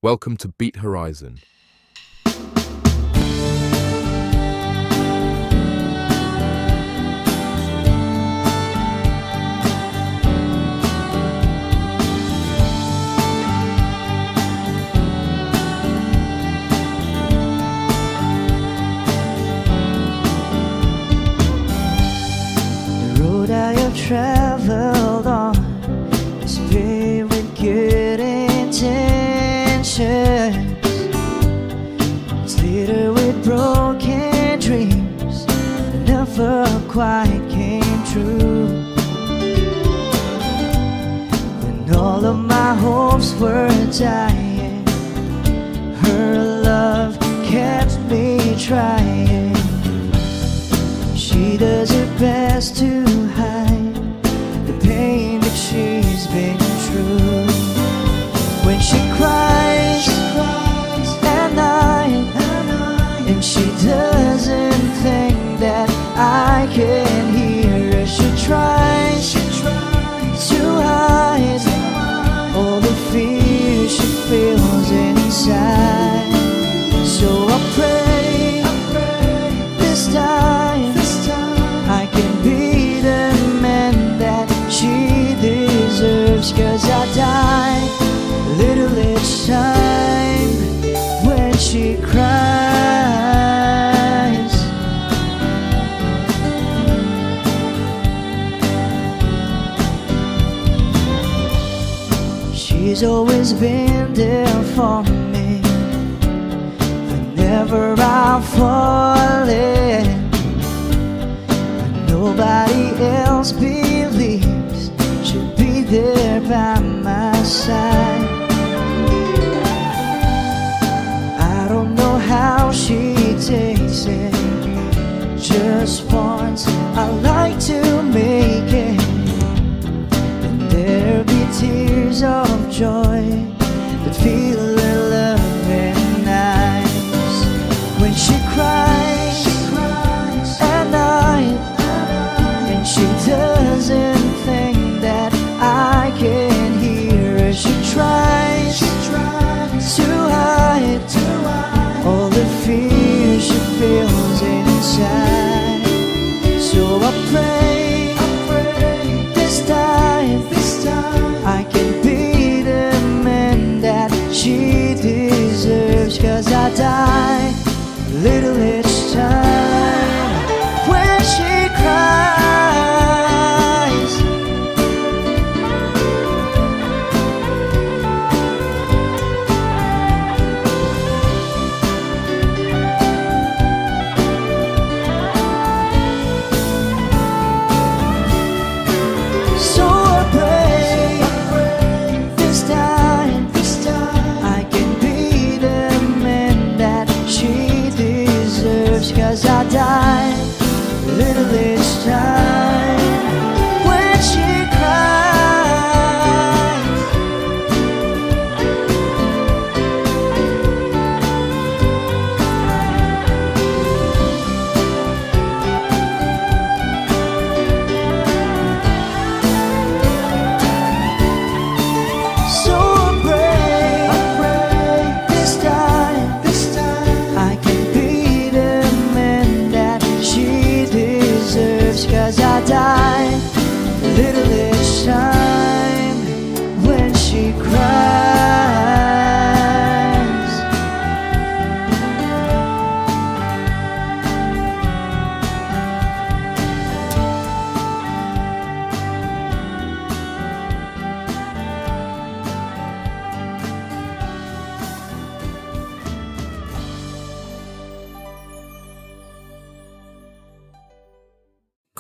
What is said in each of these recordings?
Welcome to Beat Horizon. The road I have traveled on is paved with good intentions. It's littered with broken dreams that never quite came true. When all of my hopes were dying, her love kept me trying. She does her best to hide the pain that she's been through. When she cries at night, and she doesn't think that I can hear her, she tries to hide all the fear she feels inside. So I pray this time I can be the man that she deserves. 'Cause I die a little each time when she cries. She's always been there for me whenever I'm falling. Nobody else believes she'll be there by my side. I don't know how she takes it. Just once I like to make it, and there'll be tears of joy that feel her love and eyes. When she cries at night, she doesn't think that I can hear her. She tries to hide all the fear she feels inside. So I pray this time I can be the man that she deserves. 'Cause I die a little each time when she cries. Cause I die a little each time when she cries. So I pray this time I can be the man that she deserves. 'Cause I die a little each time when she cries.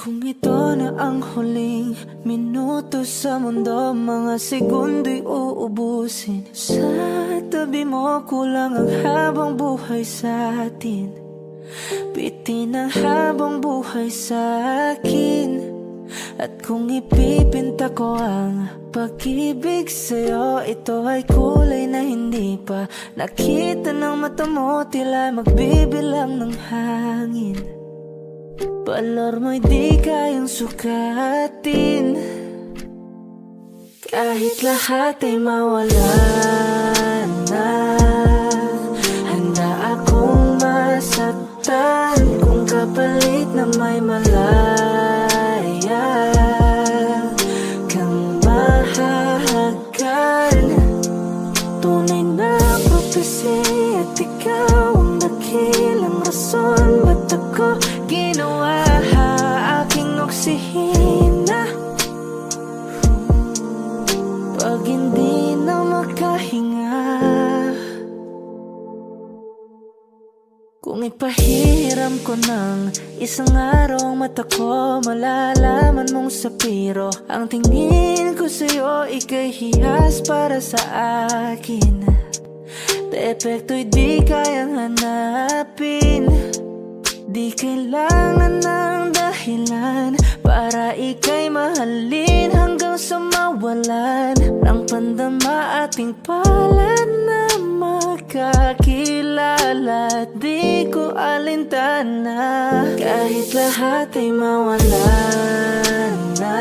Kung ito na ang huling minuto sa mundo, mga segundo'y uubusin. Sa tabi mo kulang ang habang buhay sa atin. Bitin ang habang buhay sa akin. At kung ipipinta ko ang pag-ibig sa'yo, ito ay kulay na hindi pa nakita ng mata mo, tila magbibilang ng hangin. Balor mo'y di kayang sukatin, kahit lahat ay mawala na. prophecy at ikaw ang dakilang rason. Ba't ako ginawa aking oksihina pag hindi na makahinga? Kung ipahiram ko ng isang araw mata ko, malalaman mong sapiro ang tingin ko sa'yo, ika'y hiyas para sa akin. Depekto'y di kayang hanapin, di kailangan ng dahilan para ika'y mahalin hanggang sa mawalan ng pandama ating palad na makakilala. Di ko alintana kahit lahat ay mawalan na.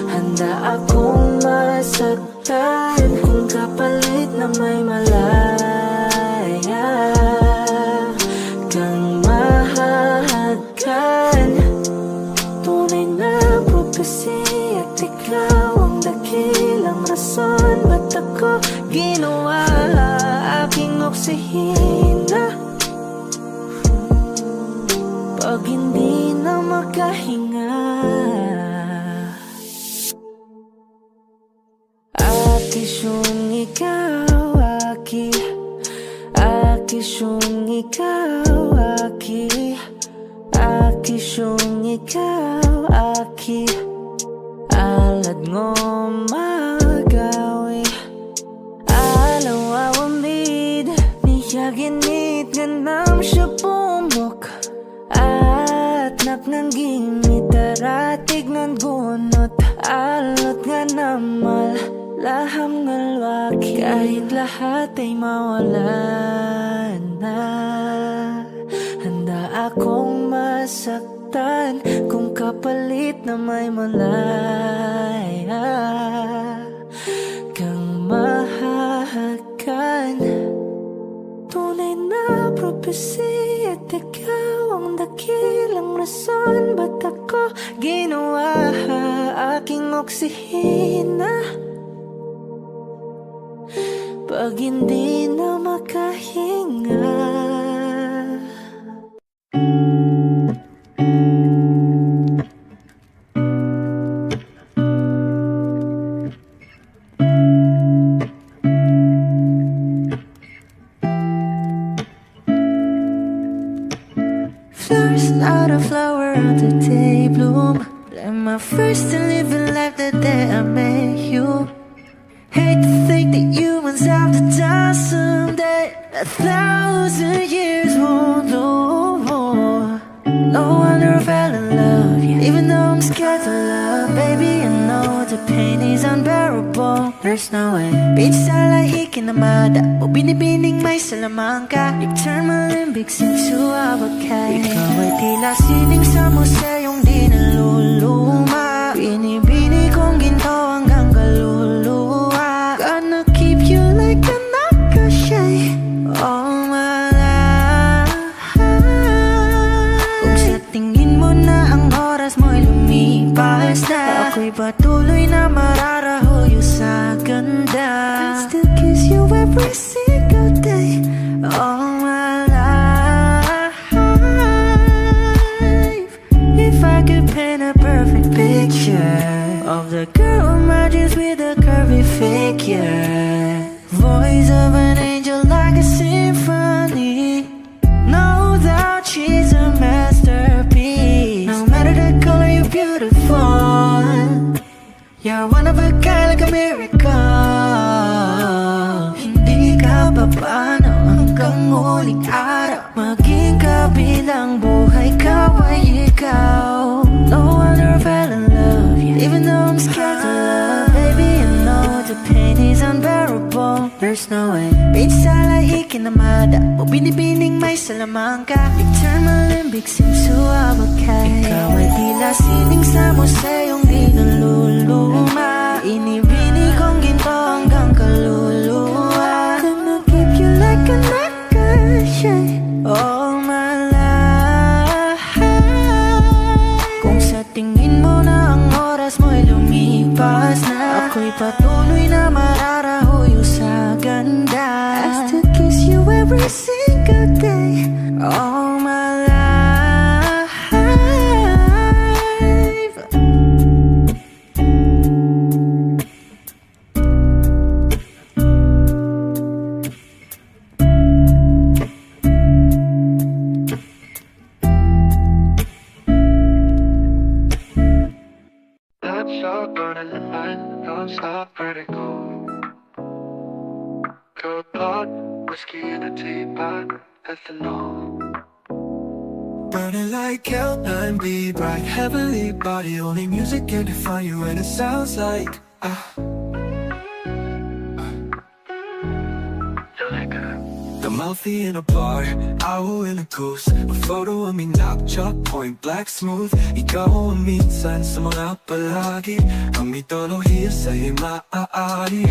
Handa akong masaktan kung kapalit na may malaya kang mahahagkan. Tunay na prophecy at ikaw ang dakilang rason. Ba't ako ginawa aking oksihina pag hindi na makahinga? Akisyong ikaw, aki Akisyong ikaw, aki Akisyong ikaw, aki alad ngo magawi alaw awamid niyaginit ganam siya pumok at napnangging mitaratig ng gunot alot nga namal laham ngalwaki kahit lahat ay mawalan na. Handa akong masaktan kung kapalit na may malaya kang mahahagkan. Tunay na prophecy at ikaw ang dakilang rason. Ba't ako ginawa aking oksihina pag hindi na makahinga? Flowers, not a flower on the day bloom. Like my first to live in life the day I met you. Hate to think that humans have to die someday. 1,000 years won't do more. No wonder I fell in love, yeah. Even though I'm scared to love, baby, I know the pain is unbearable. There's no way Pinsalahikin na mada o binibining may salamangka. You turn my limbics into abakay. Ikaw ay tila sining sa museyong di naluluma. Binibini kong ginto hanggang kaluluwa. Gonna keep you like a nakashay all my life. Kung sa tingin mo na ang oras mo'y lumipas na, ako'y patuloy na mararahuyo sa ganda. I'd still kiss you every single day all my life. If I could paint a perfect picture of the girl in my dreams with a curvy figure, voice of an angel like a symphony, no doubt she's a masterpiece. No matter the color, you're beautiful. You're one of a kind, like a miracle. Hindi ka papaano hanggang huling araw, maging kabilang buhay ka ay ikaw. No wonder I fell in love, yeah. Even though I'm scared to love, baby, I know the pain is unbearable. There's no way Pinsalahikin na mada o binibining may salamangka. You turn my limbics into abakay. Ikaw ay tila sining sa museyong di naluluma. Inibini kong ginto hanggang kaluluwa. Gonna keep you like a nakashay all my life. Kung sa tingin mo na ang oras mo'y lumipas na, ako'y patuloy na mararahuyo sa ganda. whiskey in a teapot, ethanol. Burning like L9B, bright heavenly body. Only music can define you, and it sounds like the mouthy in a bar, owl in a goose. A photo of me knock chalk point black smooth. Ikaw ang minsan sa mga palagi. Ang mitolo here sa'yo maaari.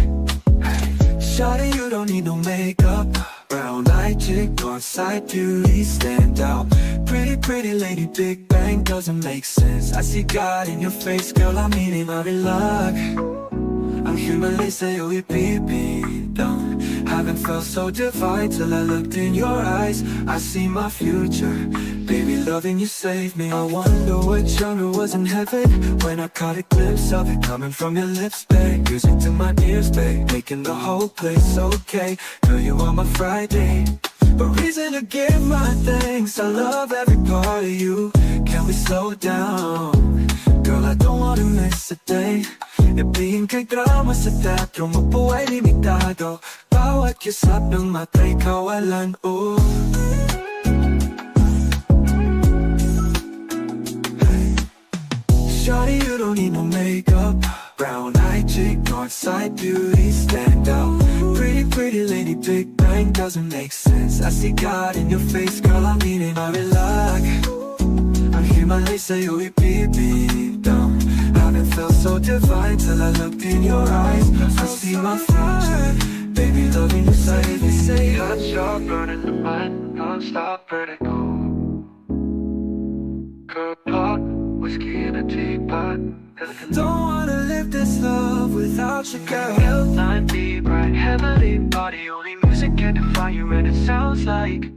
Shawty, you don't need no makeup. Brown eyed chick, northside beauty, stand out. Pretty, pretty lady, Big Bang doesn't make sense. I see God in your face, girl, I'm eating my luck. Ang himalay sa'yo ipipitang. Haven't felt so divine till I looked in your eyes. I see my future, baby, loving you saved me. I wonder what genre was in heaven when I caught a glimpse of it coming from your lips, babe. Music to my ears, babe, making the whole place okay. Girl, you are my Friday, a reason to give my thanks. I love every part of you. Can we slow down? Girl, I don't wanna miss a day. Ibigin kay drama sa teatro, mabuhay limitado. Bawat kisap ng mata'y kawalan, oh. Shawty, you don't need no makeup. Brown eyed chick, northside beauty, stand out. Pretty, pretty lady, Big Bang doesn't make sense. I see God in your face, girl, I'm eating my luck. Ang himalay sa'yo ipipitang. Haven't felt so divine till I looked in your eyes. I see my future, baby, loving you safely. Say hot shot, burning the mind, non-stop vertigo. Curb pot, whiskey in a teapot. Don't wanna live this love without you, girl. L9B, bright heavenly body. Only music can define you, and it sounds like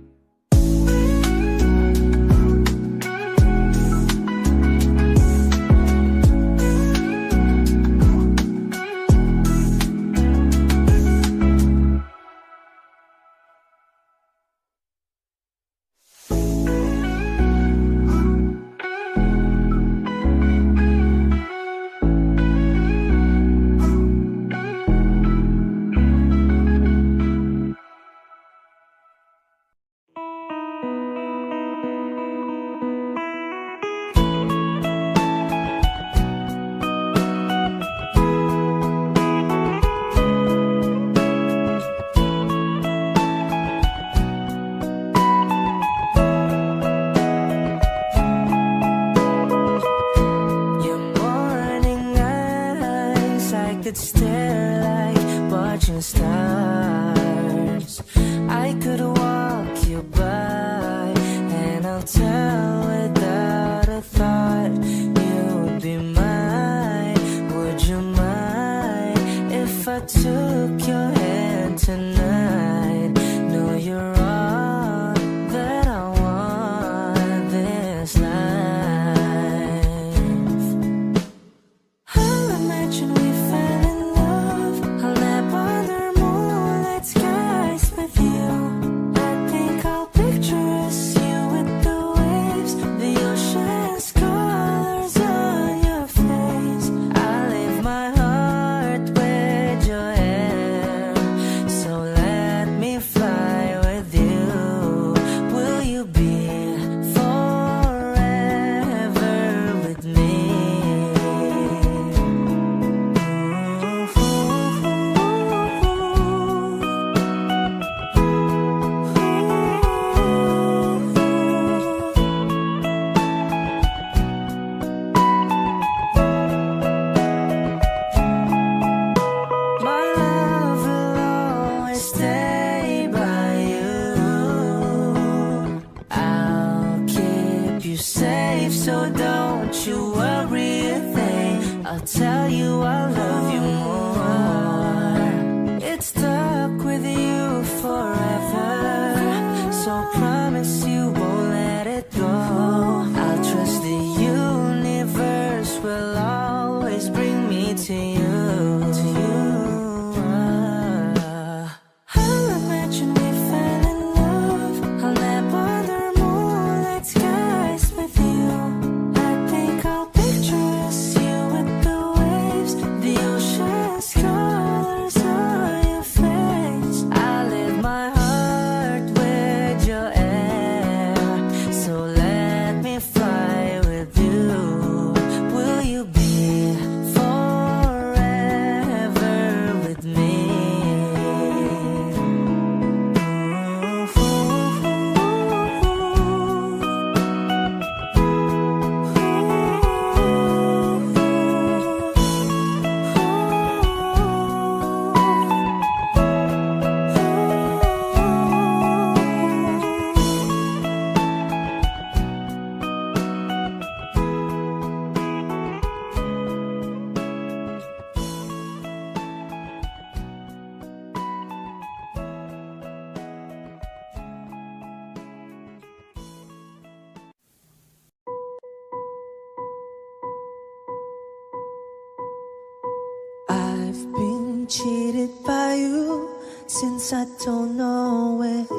been cheated by you since I don't know it.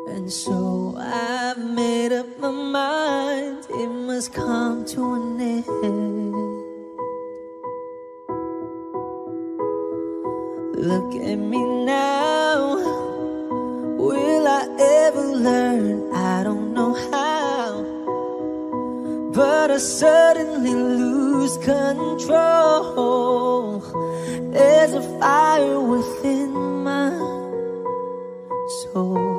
And so I made up my mind, it must come to an end. Look at me now, will I ever learn? I don't know how, but I suddenly lose control. There's a fire within my soul.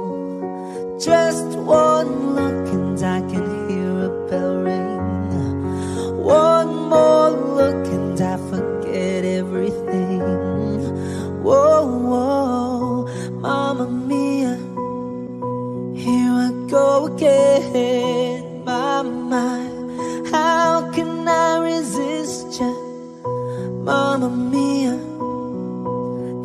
Just one look and I can hear a bell ring. One more look and I forget everything. Whoa, whoa, Mamma Mia, here I go again. My, how can I resist ya? Mamma Mia,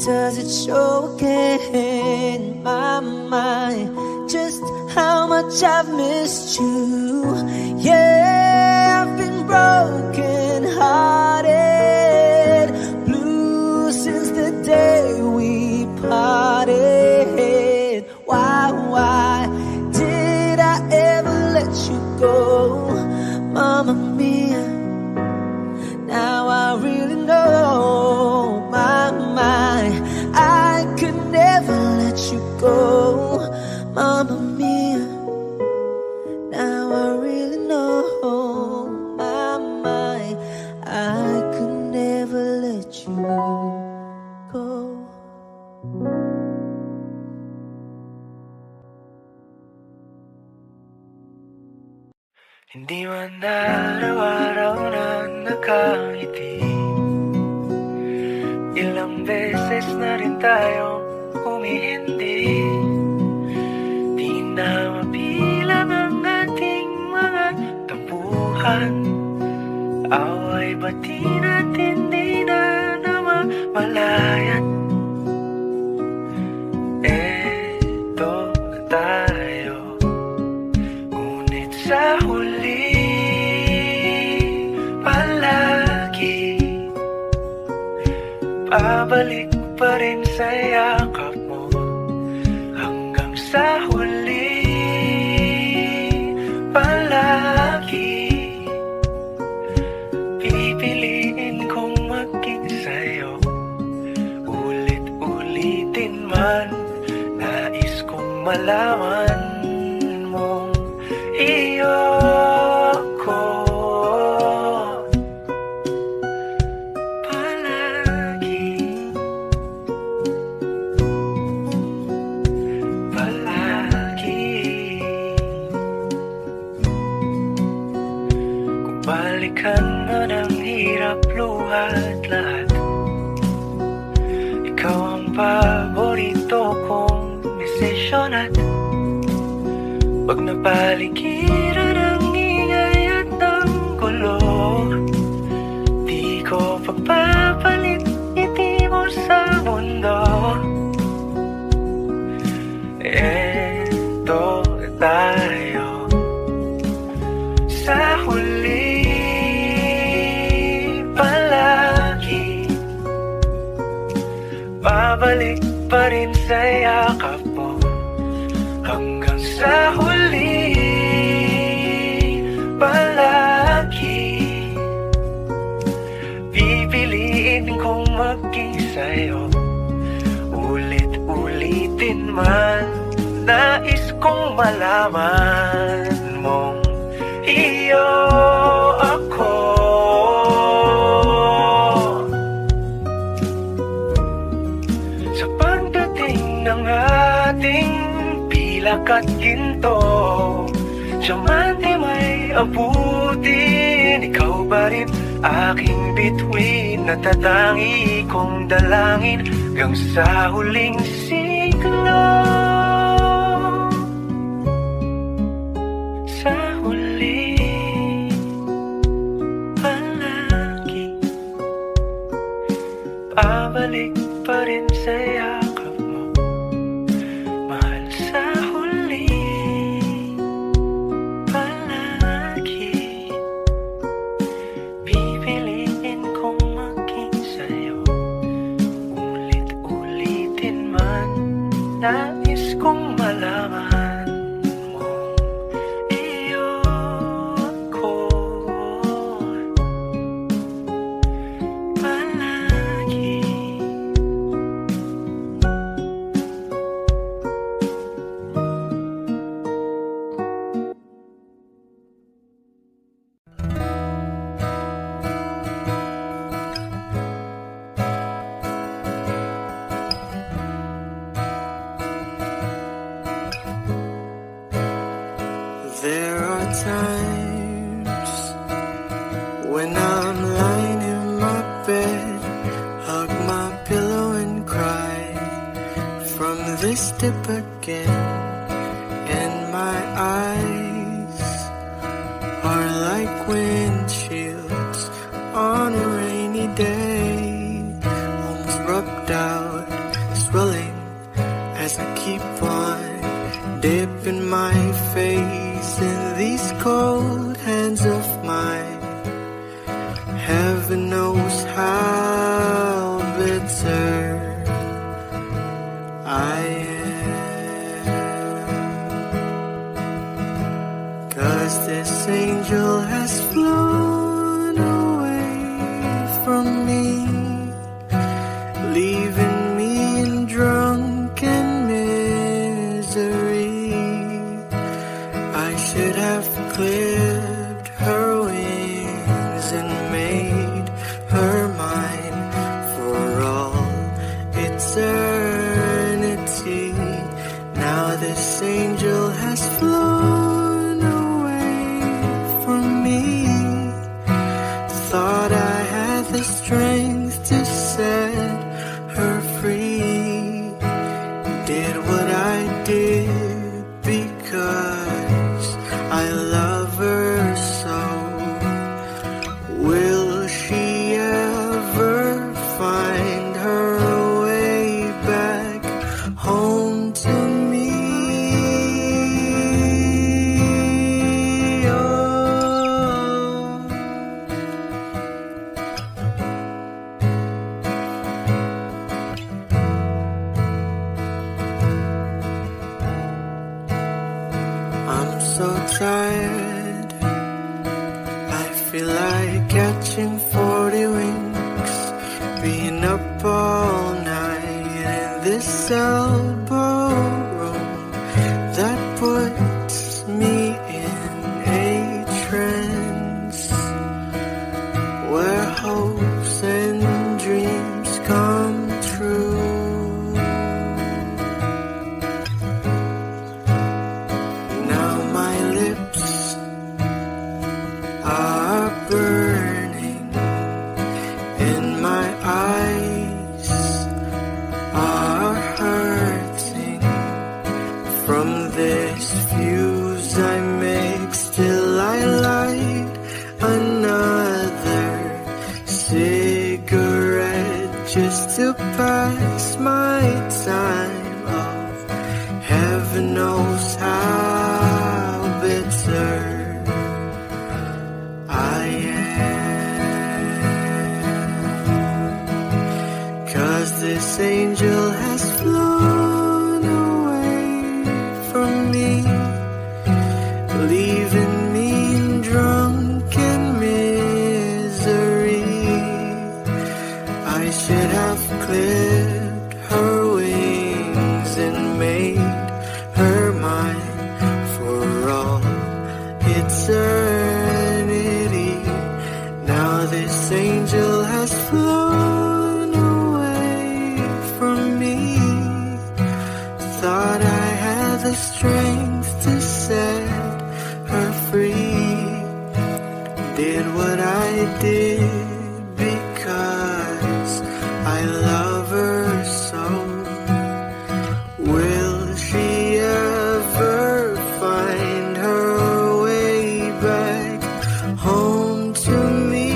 does it show again? My, just how much I've missed you. Yeah, I've been broken hearted, blue since the day we parted. Why did I ever let you go? Mamma Mia, now I really know. My, I could never let you go. Mamma Mia, now I really know. My, I could never let you go. Hindi man araw-araw na nakangiti, ilang beses na rin tayong humihindi. Di na mabilang ang ating mga tampuhan, away bati natin di na namamalayan. Eto na tayo, ngunit sa huli palagi pabalik pa rin sa yakap mo. Hanggang sa huli palagi pipiliin kong maging sa'yo. Ulit-ulitin man, nais kong malaman mong iyo ko palagi. Kung balikan man ang hirap, luhat lahat, ikaw ang paborito kong desisyon. At pag napaligiran ang ingay at ang gulo, di ko pagpapalit ngiti mo sa mundo. Eto tayo sa huli palagi, babalik pa rin sa yakap mo. Hanggang sa huli palagi pipiliin kong maging sa'yo. Ulit-ulitin man, nais kong malaman mong iyo ako. Sa pagdating ng ating pilak at ginto, diamante may abutin, ikaw ba rin aking bituin, natatangi kong dalangin hanggang sa huling siglo. Sa huli palagi pabalik pa rin sa yakap mo. Mahal, sa huli palagi dip again, and my eyes are like windshields on a rainy day, almost rubbed out, swelling as I keep on dipping my face in these cold hands of mine. Heaven knows how bitter I am, 'cause this angel has flown away from me, leaving me in drunken misery. I should have clipped her wings and made her mine for all eternity. Now this angel has flown away from me. Thought I had the strength to set her free. Did what I did because I love her so. Will she ever find her way back home to me? Oh. I'm so tired, I feel like catching 40 winks, being up all night in this elbow room that puts me in a trance, where hopes and dreams come true. Now my lips are burning, and my eyes are hurting from this fuse I make. Still I light another cigarette just to pass my time. Oh, heaven knows how bitter I am, 'cause this angel has flown away from me, leaving me in drunken misery. I should have clipped her wings and made her mine for all eternity. Now this angel has flown away from me. Thought I had the strength to set her free. Did what I did because I love her so. Will she ever find her way back home to me?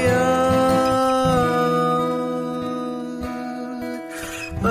Oh, oh.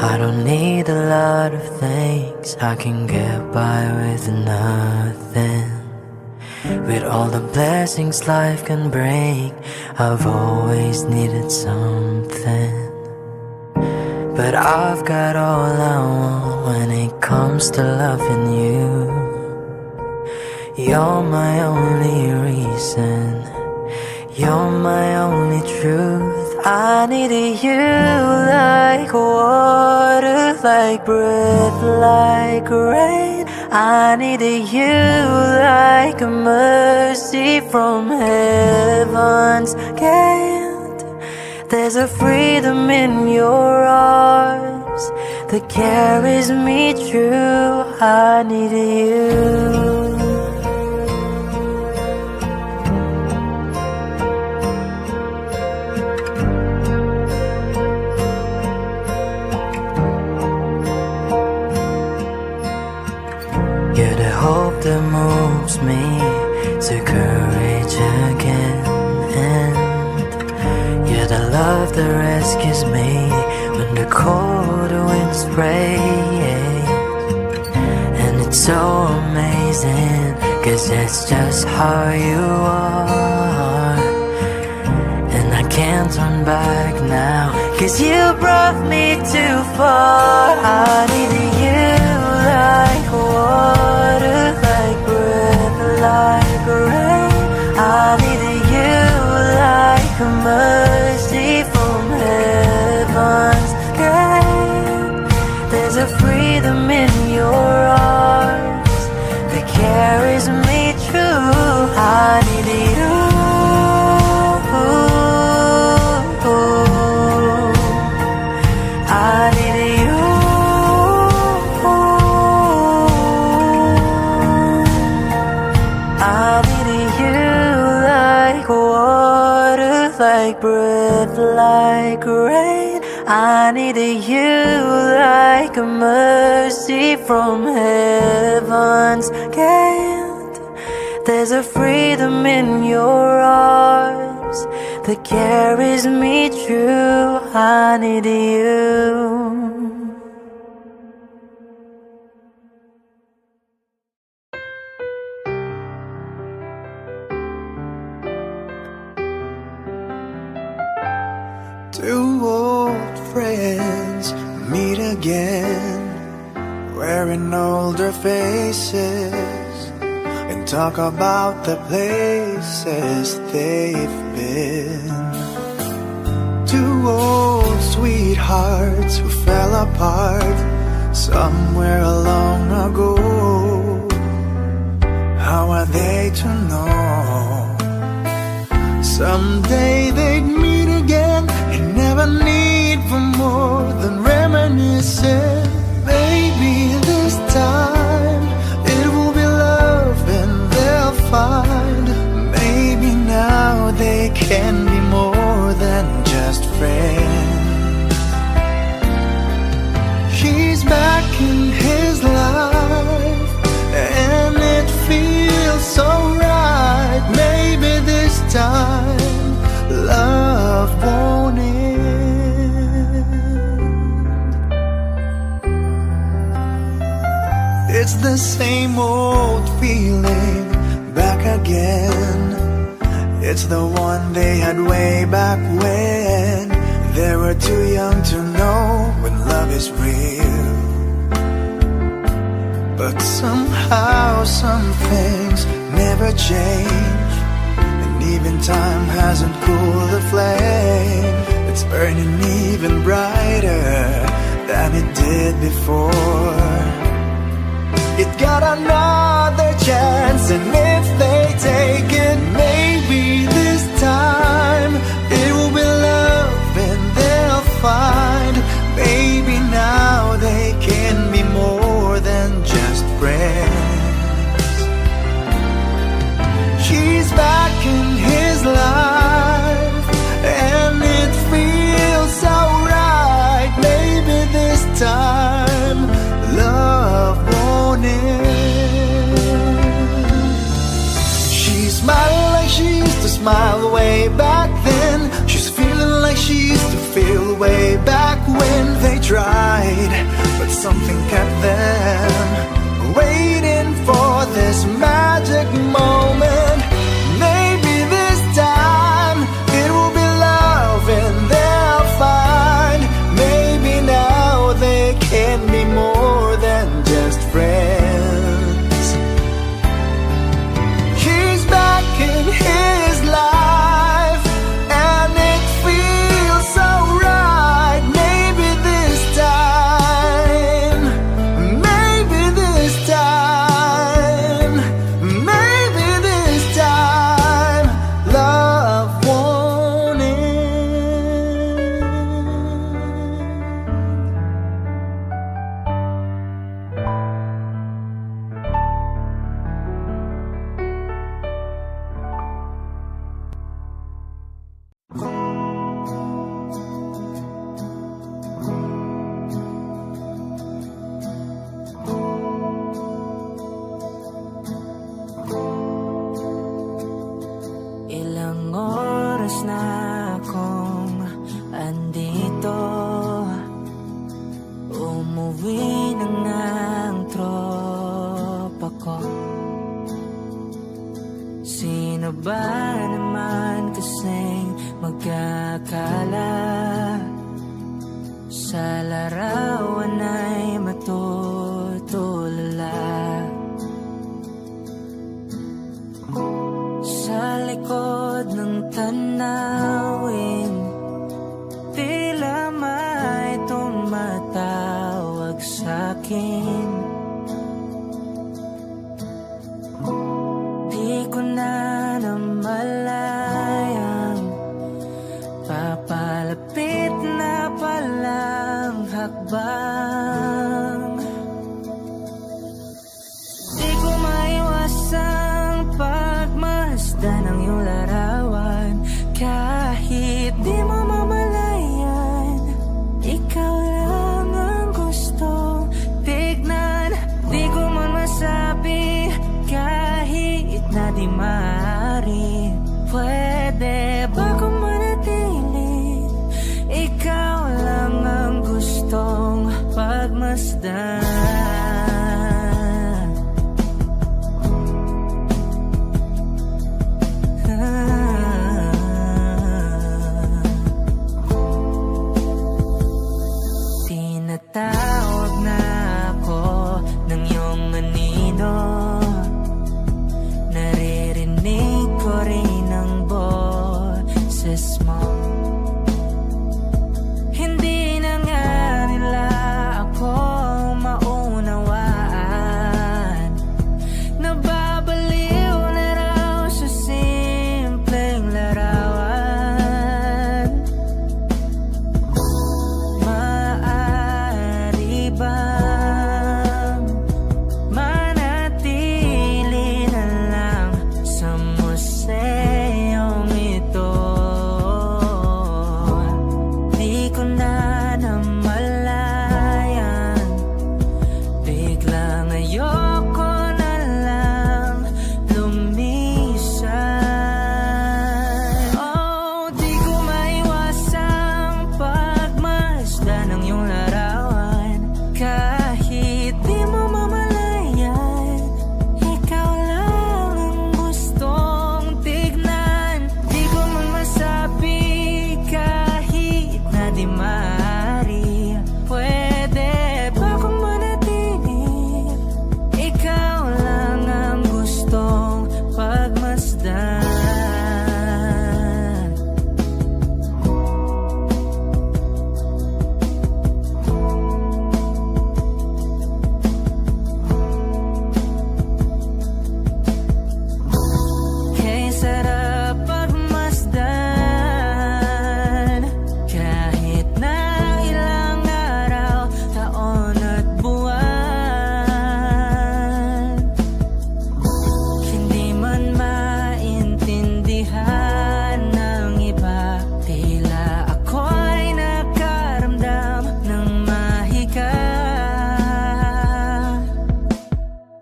I don't need a lot of things, I can get by with nothing. With all the blessings life can bring, I've always needed something. But I've got all I want when it comes to loving you. You're my only reason, you're my only truth. I needed you like water like breath, like rain. I needed you like a mercy from heaven's gate. There's a freedom in your arms that carries me through. I needed you. You're the hope that moves me to courage again, and you're the love that rescues me when the cold winds rain. And it's so amazing, 'cause that's just how you are. And I can't turn back now, 'cause you brought me too far. I needed you like water, like breath, like rain. I needed you like a mercy from heaven's gate. There's a freedom in your arms that carries me through. I needed you. I needed you. I needed you like water, like breath, like rain. I needed you like a mercy from heaven's gate. There's a freedom in your arms that carries me through. I needed you. Two old friends meet again, wearing older faces, and talk about the places they've been. Two old sweethearts who fell apart somewhere long ago. How are they to know? Someday they'd meet again and never need for more than reminiscing. Maybe this time it will be love and they'll find. Maybe now they can be more than just friends. She's back in his life and it feels so right. Maybe this time love won't end. It's the same old feeling back again. It's the one they had way back when they were too young to know when love is real. But somehow some things never change, and even time hasn't cooled the flame. It's burning even brighter than it did before. It got another chance, and if they take it, maybe this time it will be love and they'll find. Maybe now they can be more than just friends. She's back in his life and it feels so right. Maybe this time love won't end. She's smiling like she used to smile way back then. She's feeling like she used to feel way back when they tried, but something kept them waiting for this magic moment. Maybe this time it will be love and they'll find. Maybe now they can be more than just friends. She's back in his life and it feels so right. Maybe this time larawan ay matutulala. Sa likod ng tanawin, tila may tumatawag sa'kin. Di ko na namalayang papalapit na palang hakbang. Di ko maiwasang pagmasdan ng iyong larawan. Kahit di mo mamalayan, ikaw lang ang gusto tignan. Di ko man masabi kahit na di maaari. Pwede ba kung manatili? Ikaw lang ang gustong pagmasdan. Tinatawag na ako ng iyong anino. Naririnig ko rin ang boses mo. Hindi na nga nila ako maunawaan. Nababaliw na raw sa simpleng larawan. Maaari bang manatili na lang sa museyong ito? Di ko na namalayan, biglang ayoko na lang lumisan. Oh, di ko maiwasang pagmasdan ng iyong larawan. Kahit di mo mamalayan, ikaw lang ang gustong tignan. Di ko man masabi kahit na di maaari. Pwede ba kung manatili? Ikaw lang ang gustong pagmasdan. Kay sarap pagmasdan, kahit na ilang araw, taon at buwan. Hindi man maintindihan ng iba, tila ako'y nakaramdam ng mahika.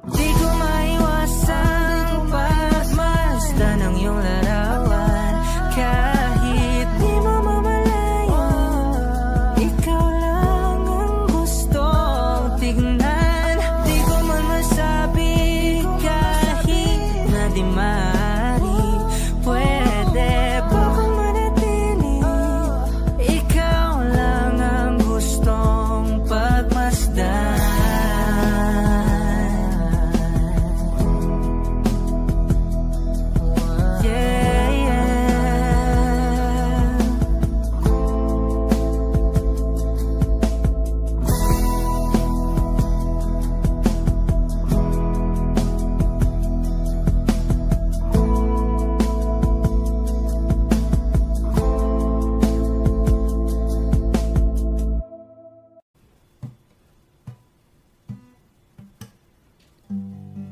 Di ko maiwasang pagmasdan ng iyong larawan. Kahit di mo mamalayan, ikaw lang ang gustong tignan. Di ko man masabi kahit na di maaari. Pwede ba kung manatili? Ikaw lang ang gustong pagmasdan. Yeah, yeah.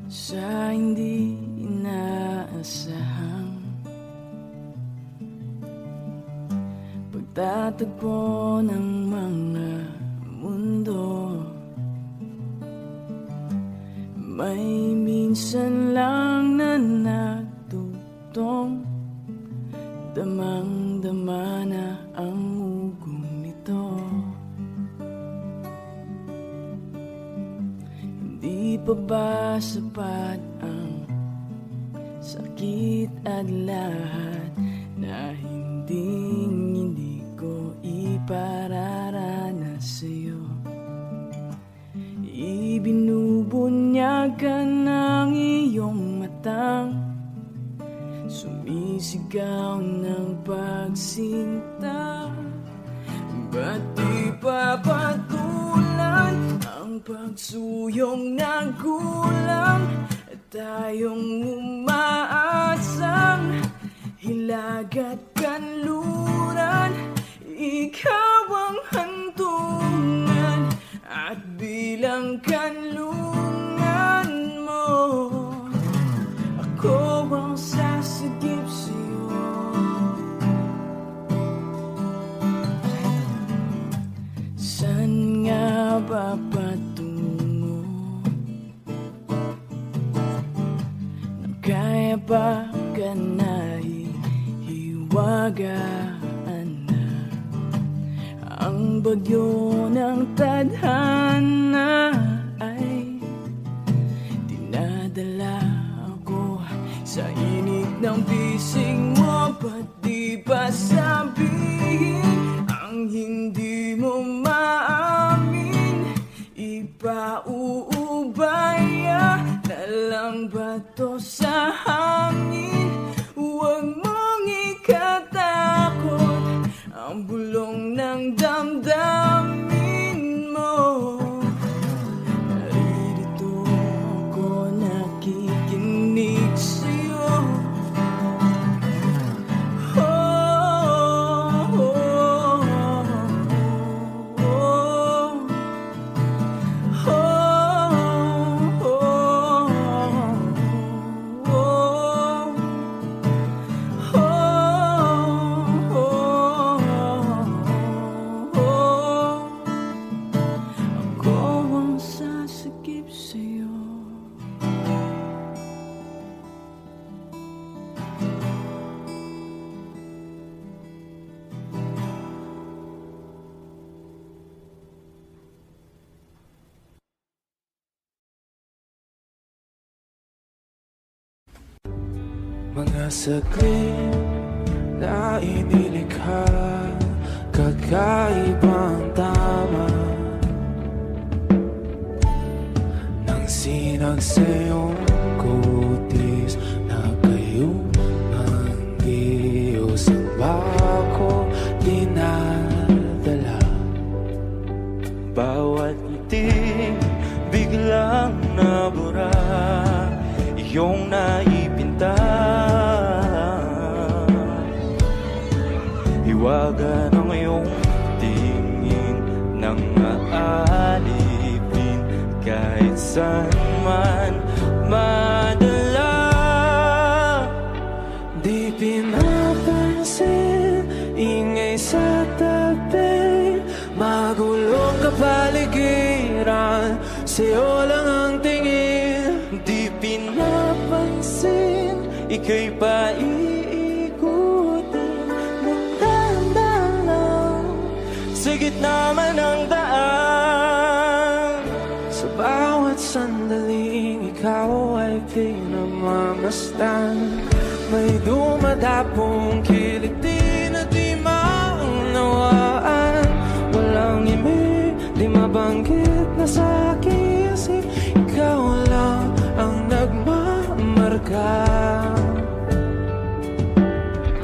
Sa hindi inaasahang pagtatagpo ng mga mundo, may minsan lang na nagtutong damang-dama na ang ugong nito. Hindi pa ba sapat ang sakit at lahat na hindi ko ipararanas sa'yo? Liwagan ng iyong matang sumisigaw ng pagsinta. Ba't di pa patulan ang pagsuyong na kulang at tayong umaasang hilag at kanluran? Ikaw ang hantungan at bilang kanlungan mo, ako ang sasagip sa'yo. Saan nga ba patungo? Nang kaya ba ka na hiwagaan na ang bagyo ng tadhana ay dinadala ako sa init ng bisig mo? Ba't di ba sabihin ang hindi mo maamin? Ipauubaya na lang ba to sa hangin? Huwag mong ikatakot ang bulong ng damdamin mo. Naririto ako nakikinig sa'yo. Oh, oh, oh, oh, mga saglit na inilikha, kakaibang tama nang sinag sa iyong kutis na kayong Diyos ang bako dinadala. Bawat ngiti biglang nabura, iyong naipinta. Hiwaga ng iyong tingin nang aalipin kahit saan man madala. Di pinapansin, ingay sa tabi, magulong kapaligiran, sa'yo lang ang tingin. Di pinapansin, ika'y paiikutin ng dahan-dahan sa gitna man ng daan. Sa bawat sandaling ikaw ay pinamamasdan, may dumadapong kiliti na di maunawaan. Walang ibig, di mabanggit na sa aking isip, ikaw lang ang nagmamarka.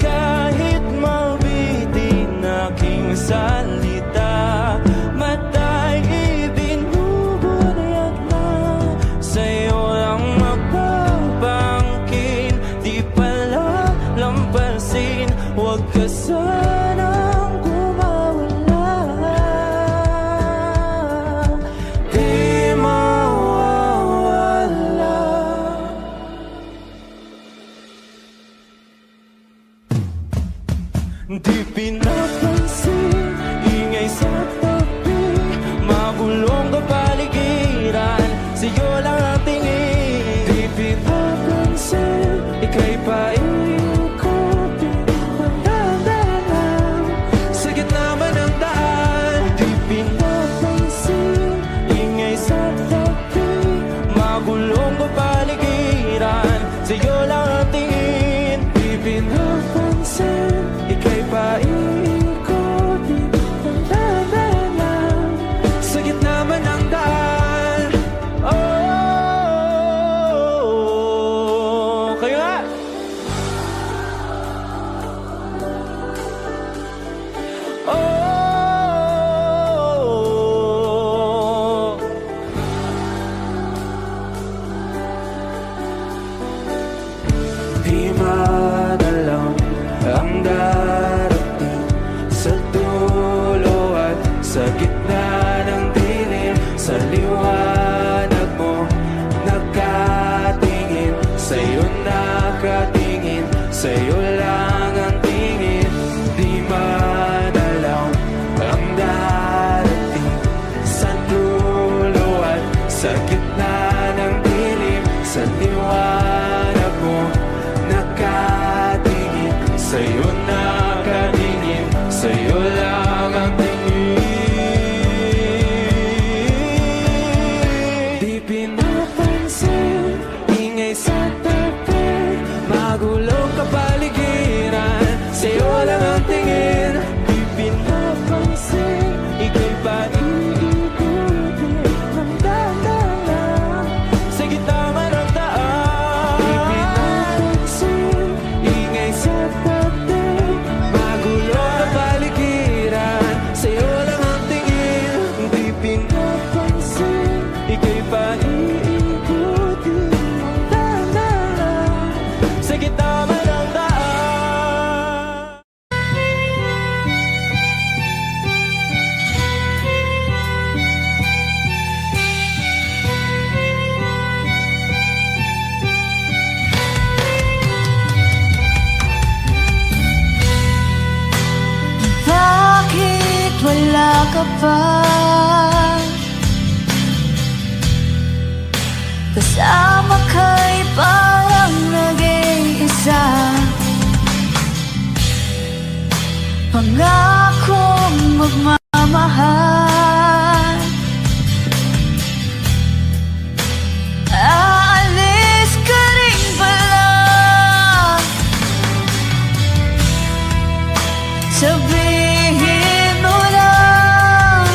Kahit mabitin aking salita, matay ibinubunayag na, sa'yo lang magpapangkin. Di pala lampasin, huwag ka sanang kumawala. Di mawawala. Di pinapansin, ingay sa tabi, magulong kapaligiran, sa'yo lang ang tingin. Di pinapansin, ika'y paiikutin ng dahan-dahan sa gitna man ng daan. Di pinapansin, ingay sa tabi, magulong kapaligiran, sa'yo lang ang tingin. Di pinapansin, ika'y paiikutin ng dahan-dahan sa gitna man ng daan. Oh, Sa gitna ng dilim, sa liwanag mo nakatingin, sa'yo nakaningin, sa'yo lang ang tingin. Di pinapansin, ingay sa tabi, magulong kapaligiran, sa'yo lang ang tingin. Di pinapansin, ika'y paiikutin ng dahan-dahan sa gitna man ng daan. Di pinapansin, ingay sa tabi, magulong kapaligiran, sa'yo lang ang tingin. Di pinapansin, ika'y paiikutin ng dahan-dahan sa gitna man ng daan. Bakit wala ka pa? Kasama ka'y parang nag-iisa. Pangakong magmamahal, aalis ka rin pala. Sabihin mo lang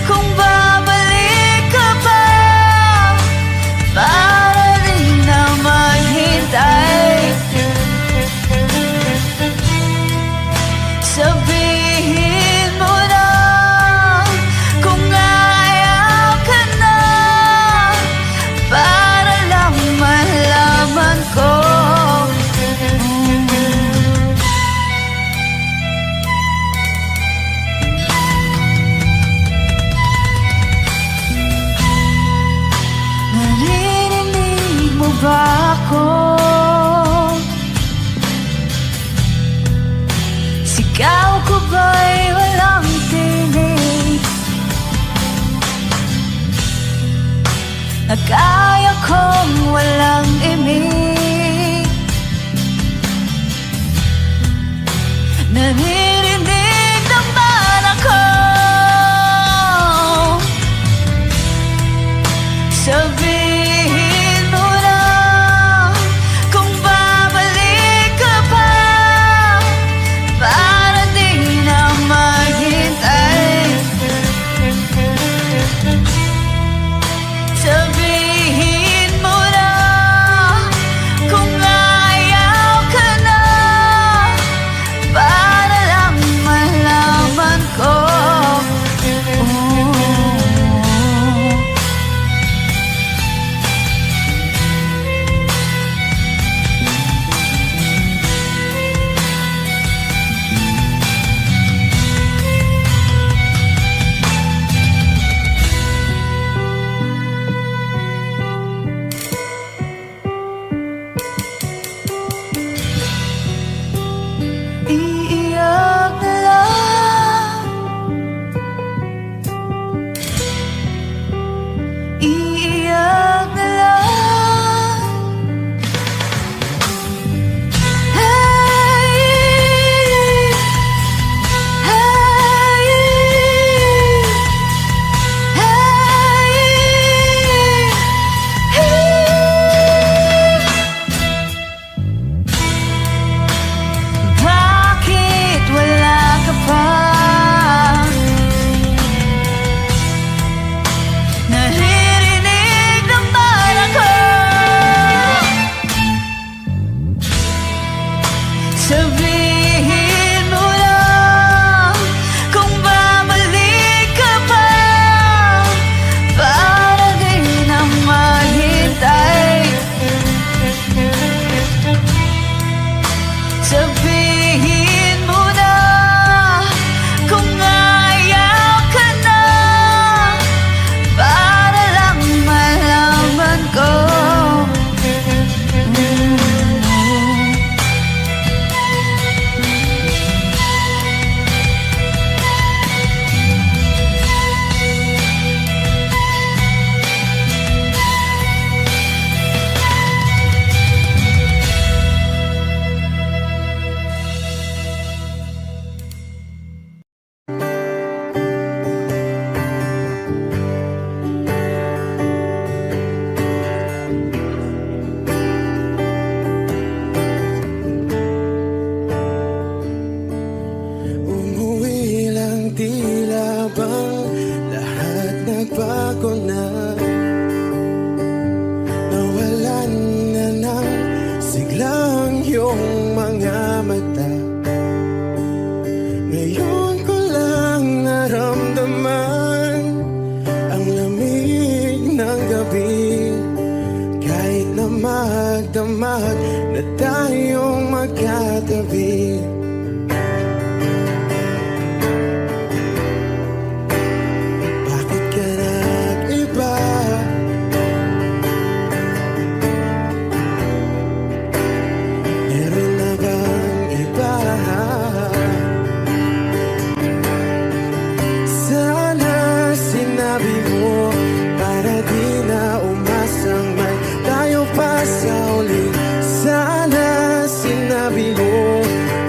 kung babalik ka pa, para rin na maghintay. Sabihin mo lang kung ayaw ka na, para lang malaman ko. Naririnig mo ba ako? Sigaw ko ba'y walang tinig? Nagkaya kong walang imig. Naririnig naman ako. Sabihin mo lang kung babalik ka pa, para di na maghintay. Sabihin mo lang ng gabi. Kahit na magdamag na tayong magkatabi. Bakit ka nag-iba? Meron na bang iba? Sana sinabi mo para di na umasang may tayo pa sa uli. Sana sinabi mo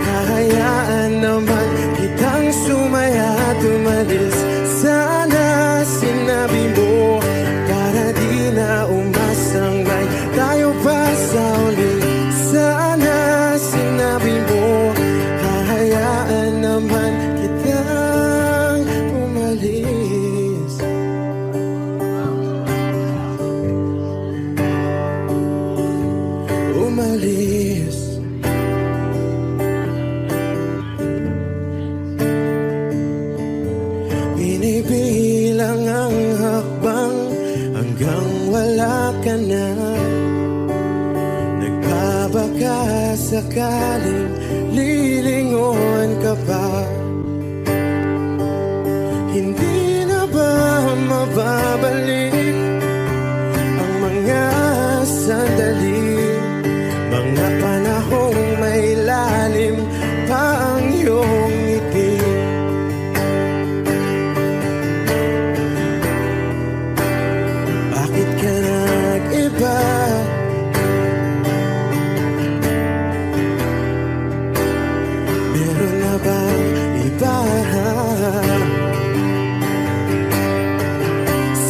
kahayaan naman kitang sumaya at umalis. Sana sinabi mo para di na umasang may tayo pa sa uli. Sana sinabi mo kahayaan naman kitang umalis. Umalis. Binibilang ang hakbang hanggang wala ka na. Nagbabaka sakaling lilingon ka pa. Hindi na ba mababalik ang mga sandali, mga panahong may lalim pa ang iyong ngiti? Bakit ka nag-iba? Meron na bang iba?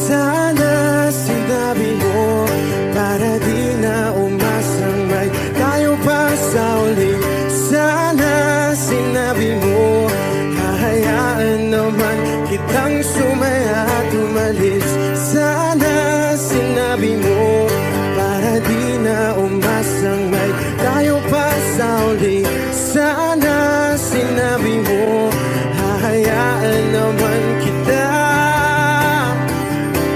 Sana sinabi mo para di na umasang may tayo pa sa uli. Sana sinabi mo kahayaan naman kitang sumaya at umalis. Sana sinabi mo para di na umasang may tayo pa sa uli. Sana sinabi mo hahayaan naman kita.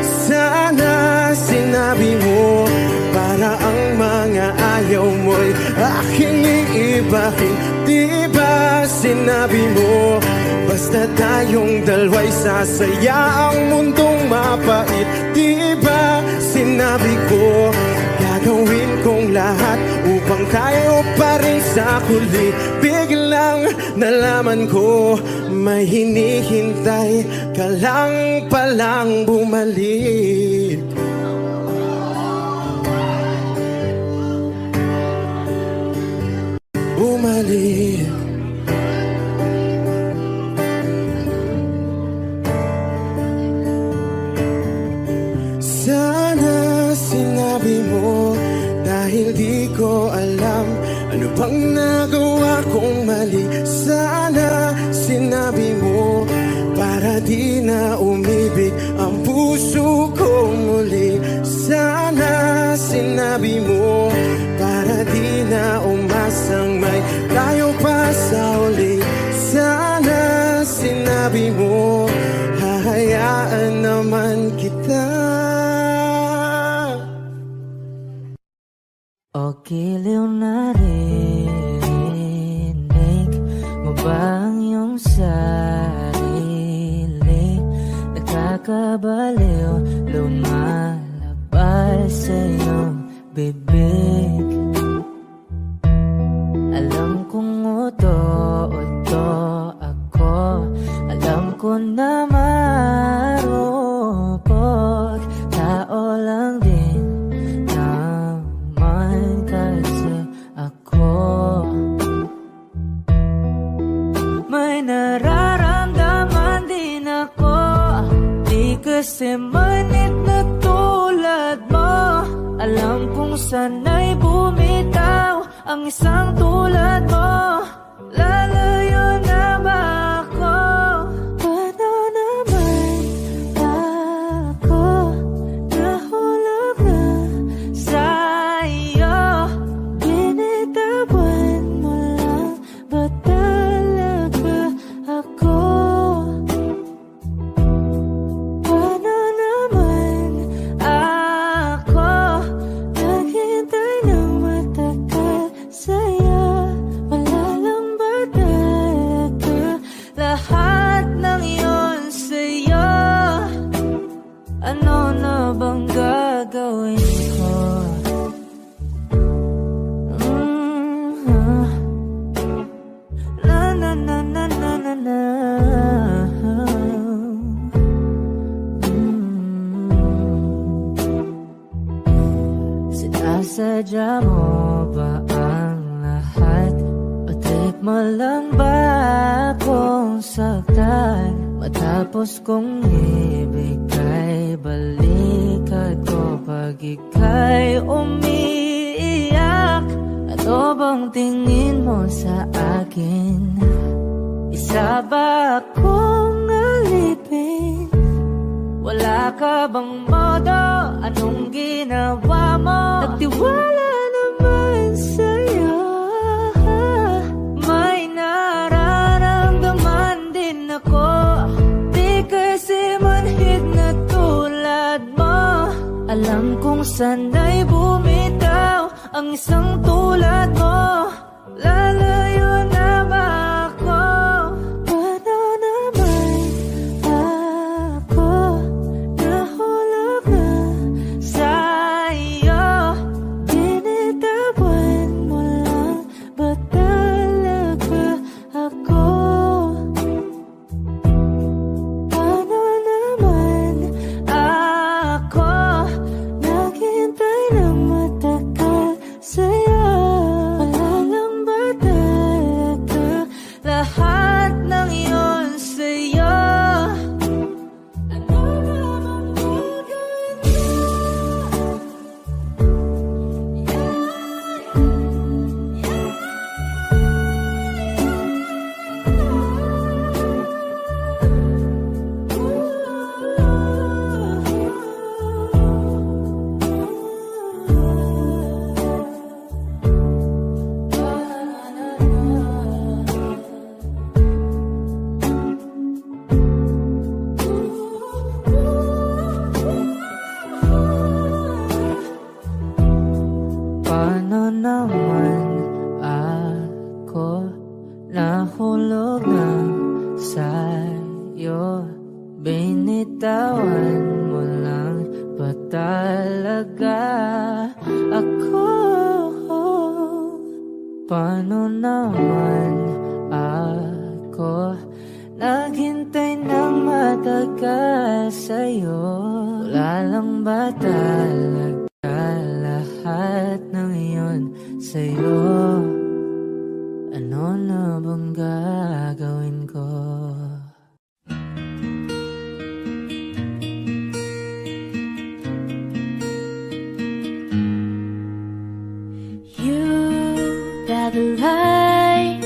Sana sinabi mo para ang mga ayaw mo'y aking iibahin. Di ba sinabi mo basta tayong dalawa'y sasaya ang mundong mapait? Di ba sinabi ko gagawin kong lahat upang tayo pa rin sa huli? Biglang nalaman ko may hinihintay ka lang palang bumalik. Bumalik. Sana sinabi mo dahil di ko alam ano bang nagawa kong mali. Sana sinabi mo para di na umibig ang puso ko muli. Sana sinabi mo para di na umasang may tayo pa sa uli. Sana sinabi mo hahayaan naman kita. O giliw na rinig mo ba ang iyong sarili? Nakakabaliw, lumalabas sa iyong bibig. Alam kong uto-uto ako, alam ko na marupok, tao lang din naman kasi ako. May nararamdaman din ako, di kasi manit na tulad mo. Alam kong sana'y bumitaw ang isang tulad mo. Lalayo na ba ako? Paano naman ako nahulog na sa'yo? Binitawan mo lang ba talaga ako? Paano naman ako ano na bang gagawin ko? Na na na na na na na. Sinasadya mo ba ang lahat? Patikma lang ba akong saktan? Matapos kong ibigay, balikat ko pag ika'y umiiyak. Ano bang tingin mo sa akin? Isa ba akong alipin? Wala ka bang modo? Anong ginawa mo? Nagtiwala naman sa'yo. May nararamdaman din ako. Di kasi manhid na tulad mo. Alam kong sana'y bumitaw ang isang tulad mo. Lalayo na ba ako? Paano naman ako nahulog na sa'yo? Binitawan mo lang ba talaga ako? Paano naman ako naghintay ng matagal sa'yo? Wala lang ba talaga lahat ng iyon sa'yo? Ano naman gagawin ko? Paano naman ako nahulog na sa'yo? Binitawan mo lang ba talaga ako? Paano naman ako naghintay ng matagal sa'yo? Wala lang ba talaga lahat ng iyon sa'yo? Ano na bang gagawin ko? You got the light,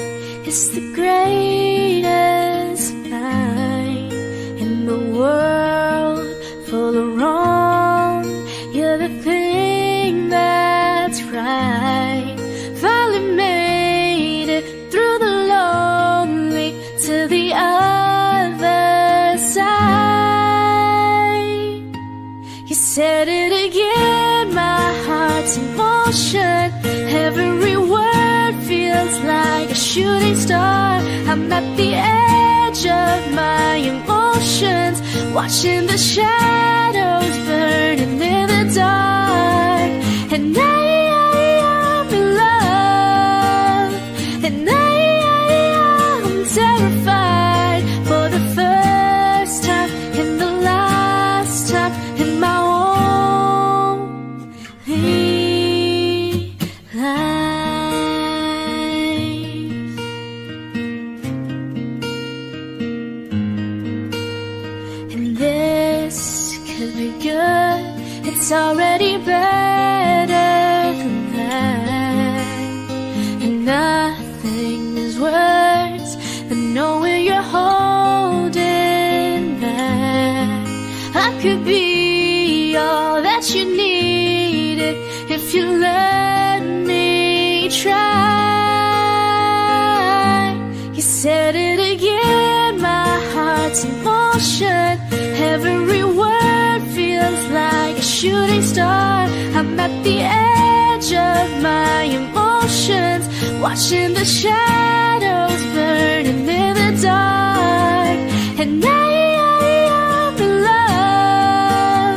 it's the greatest night in the world full of wrong. You're the thing that's right. Finally made it through the lonely to the other side. You said it again, my heart's in motion. Every word feels like a shooting star. I'm at the edge of my emotions, watching the shadows burning in the dark. And I'm in love, and I'm terrified for the first time and the last time in my only life. And this could be good, it's already better than that. And nothing is worse than knowing you're holding back. I could be all that you needed if you let me try. You said it again, my heart's in motion. Every word feels like a shooting star. I'm at the edge of my emotions, watching the shadows burning in the dark. And I'm in love,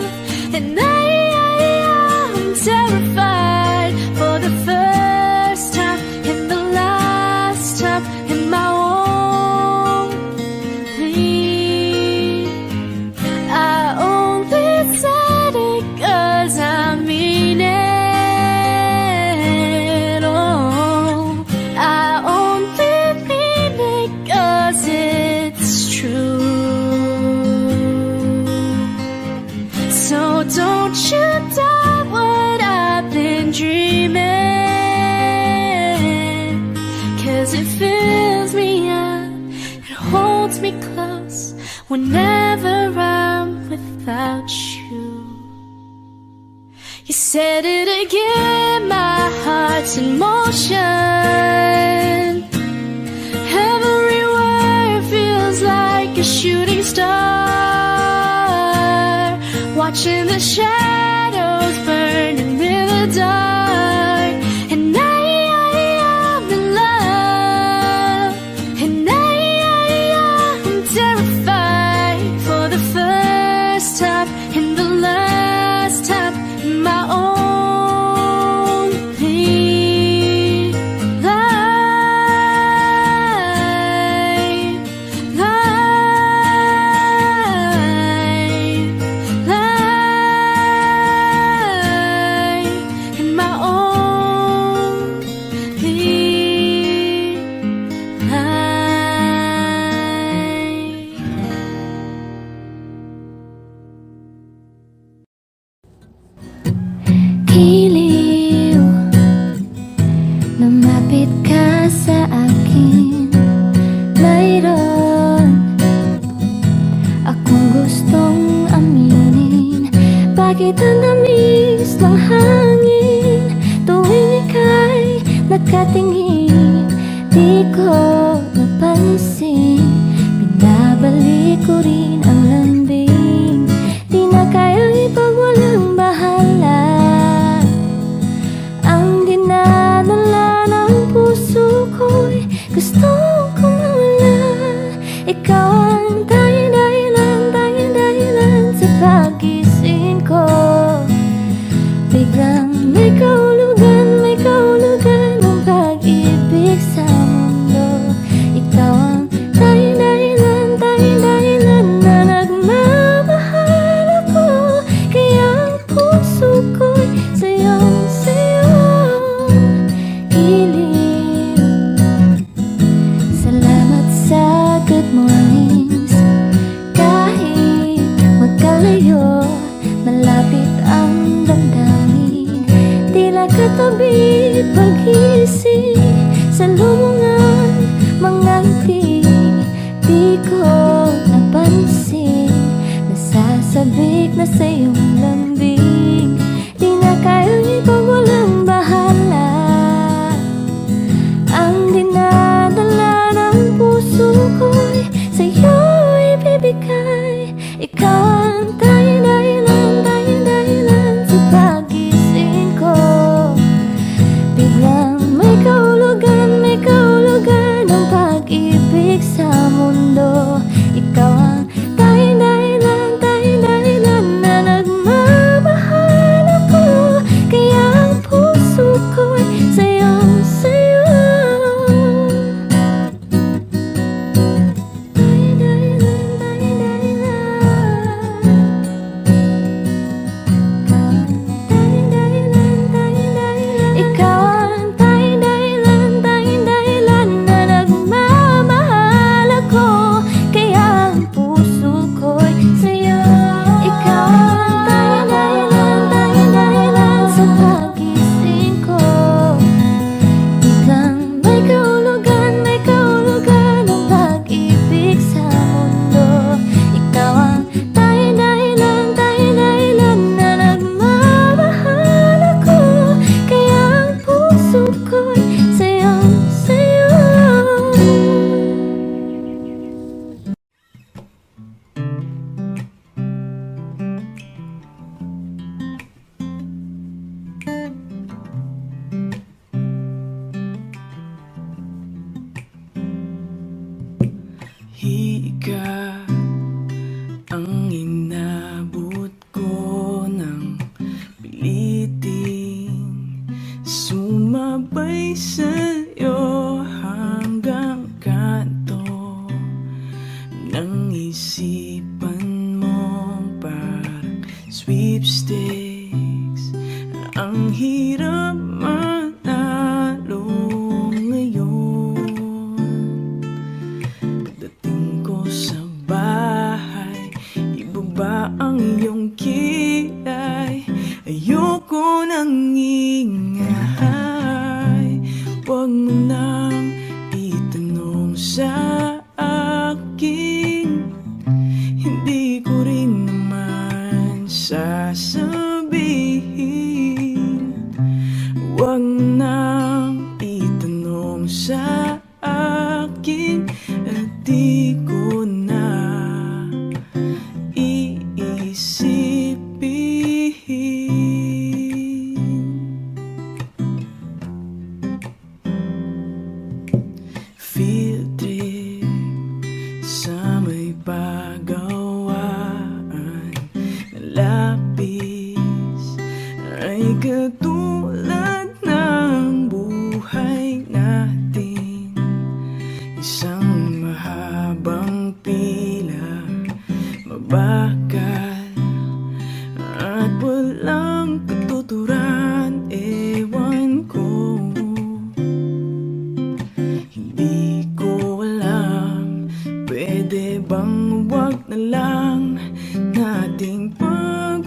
Oh, don't you doubt what I've been dreaming, 'cause it fills me up, it holds me close whenever I'm without you. You said it again, my heart's in motion. Every word feels like a shooting star, watching the shadows burning in the dark. And I am in love, and I'm terrified for the first time and the last time in my only life, in my only Giliw, lumapit ka sa akin. Mayroon akong gustong aminin. Bakit ang tamis ng hangin tuwing ika'y nakatingin? Di ko napansin, binabalik ko rin ang lambing. Di na kayang ipagwalang bahala ang dinadala ng puso ko'y gustong kumawala. Ikaw ang tanging dahilan sa pagising ko. Biglang may kahulugan ng pag-ibig sa mundo. Ikaw ang tanging dahilan na nagmamahal ako. Kaya ang puso ko'y sayong-sayo. Giliw, salamat sa good mornings. Kahit magkalayo, malapit ang damdamin. Tila katabi pag-isip sa lumungan mga ngiti. Di ko napansin, nasasabik na sa iyong lambing. Di na kayang ipagwalang bahala ang dinadala ng puso ko'y sa'yo ibibigay. Ikaw ang tanging dahilan sa pagising ko. Biglang may kahulugan ng pag-ibig sa mundo. Ikaw ang tanging dahilan na nagmamahal ako. Kaya ang puso ko'y sayong-sayo. Ikaw ang tanging dahilan na nagmamahal ako. Kaya ang puso ko'y sa'yo. Ikaw ang tanging dahilan sa pagising ko. Biglang may kahulugan ng pag-ibig sa mundo. Ikaw ang tanging dahilan na nagmamahal ako. Kaya ang puso ko'y sayong-sayo. Higa ang inabot ko ng piliting sumabay sa'yo hanggang kanto ng isipan mo. Parang sweepstakes, ang hirap manalo ngayon. Pagdating ko sa bahay, ibaba ang iyong kilay. katulad ng buhay natin, isang mahabang pila, mabakal at walang katuturan. Ewan ko, hindi ko alam, pwede bang wag na lang nating pag-usapan?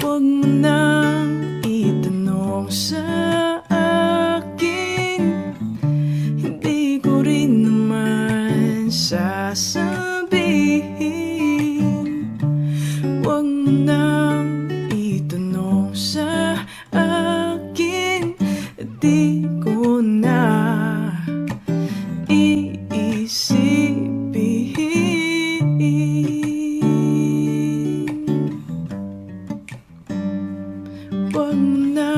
Huwag mo nang itanong sa akin, hindi ko rin naman sasabihin. Huwag mo nang itanong sa akin, di ko na iisipin. Huwag mo na,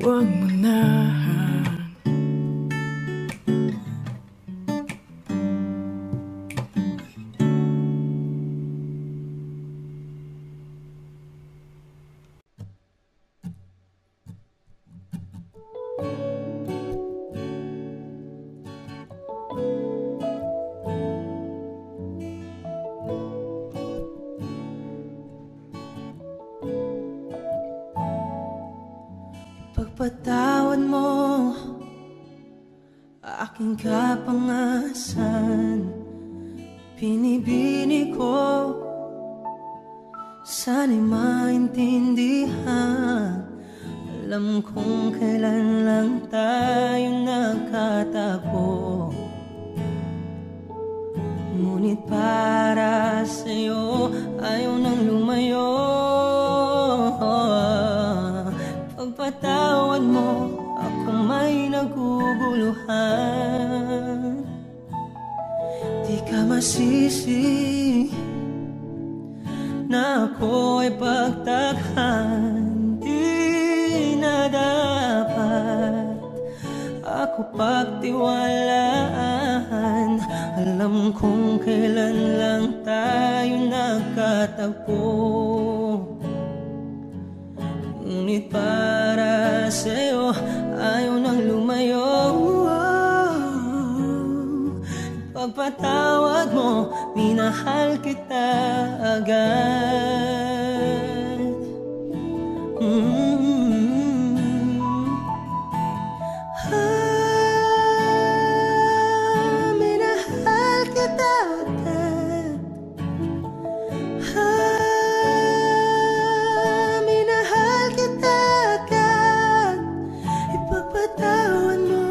huwag mo na. Pagpatawad mo aking kapangasan, pinibini ko, sana'y maintindihan. Alam kong kailan lang tayo nagkatagpo, ngunit para sa'yo ayaw nang lumayo. Pagpatawad mo, ako may naguguluhan. Di ka masisi na ako ay pagtakhan. Di na dapat ako pagtiwalaan. Alam kong kailan lang tayo nagkatagpo, ngunit para sa'yo ayaw nang lumayo. Pagpatawad mo, minahal kita agad. Minahal kita agad. Minahal kita agad. Ipagpatawad mo.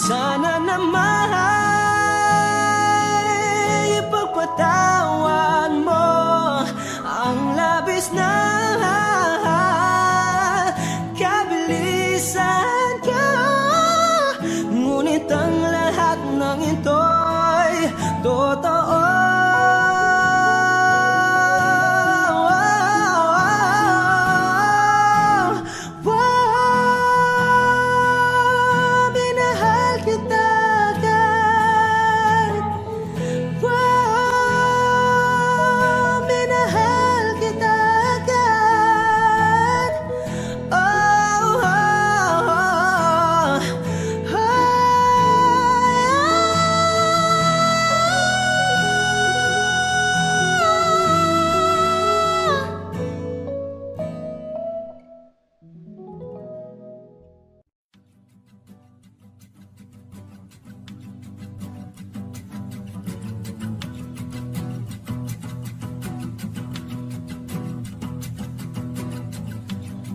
Sana naman ipagpatawad mo ang labis na kabilisan ko, ngunit ang lahat ng ito'y totoo.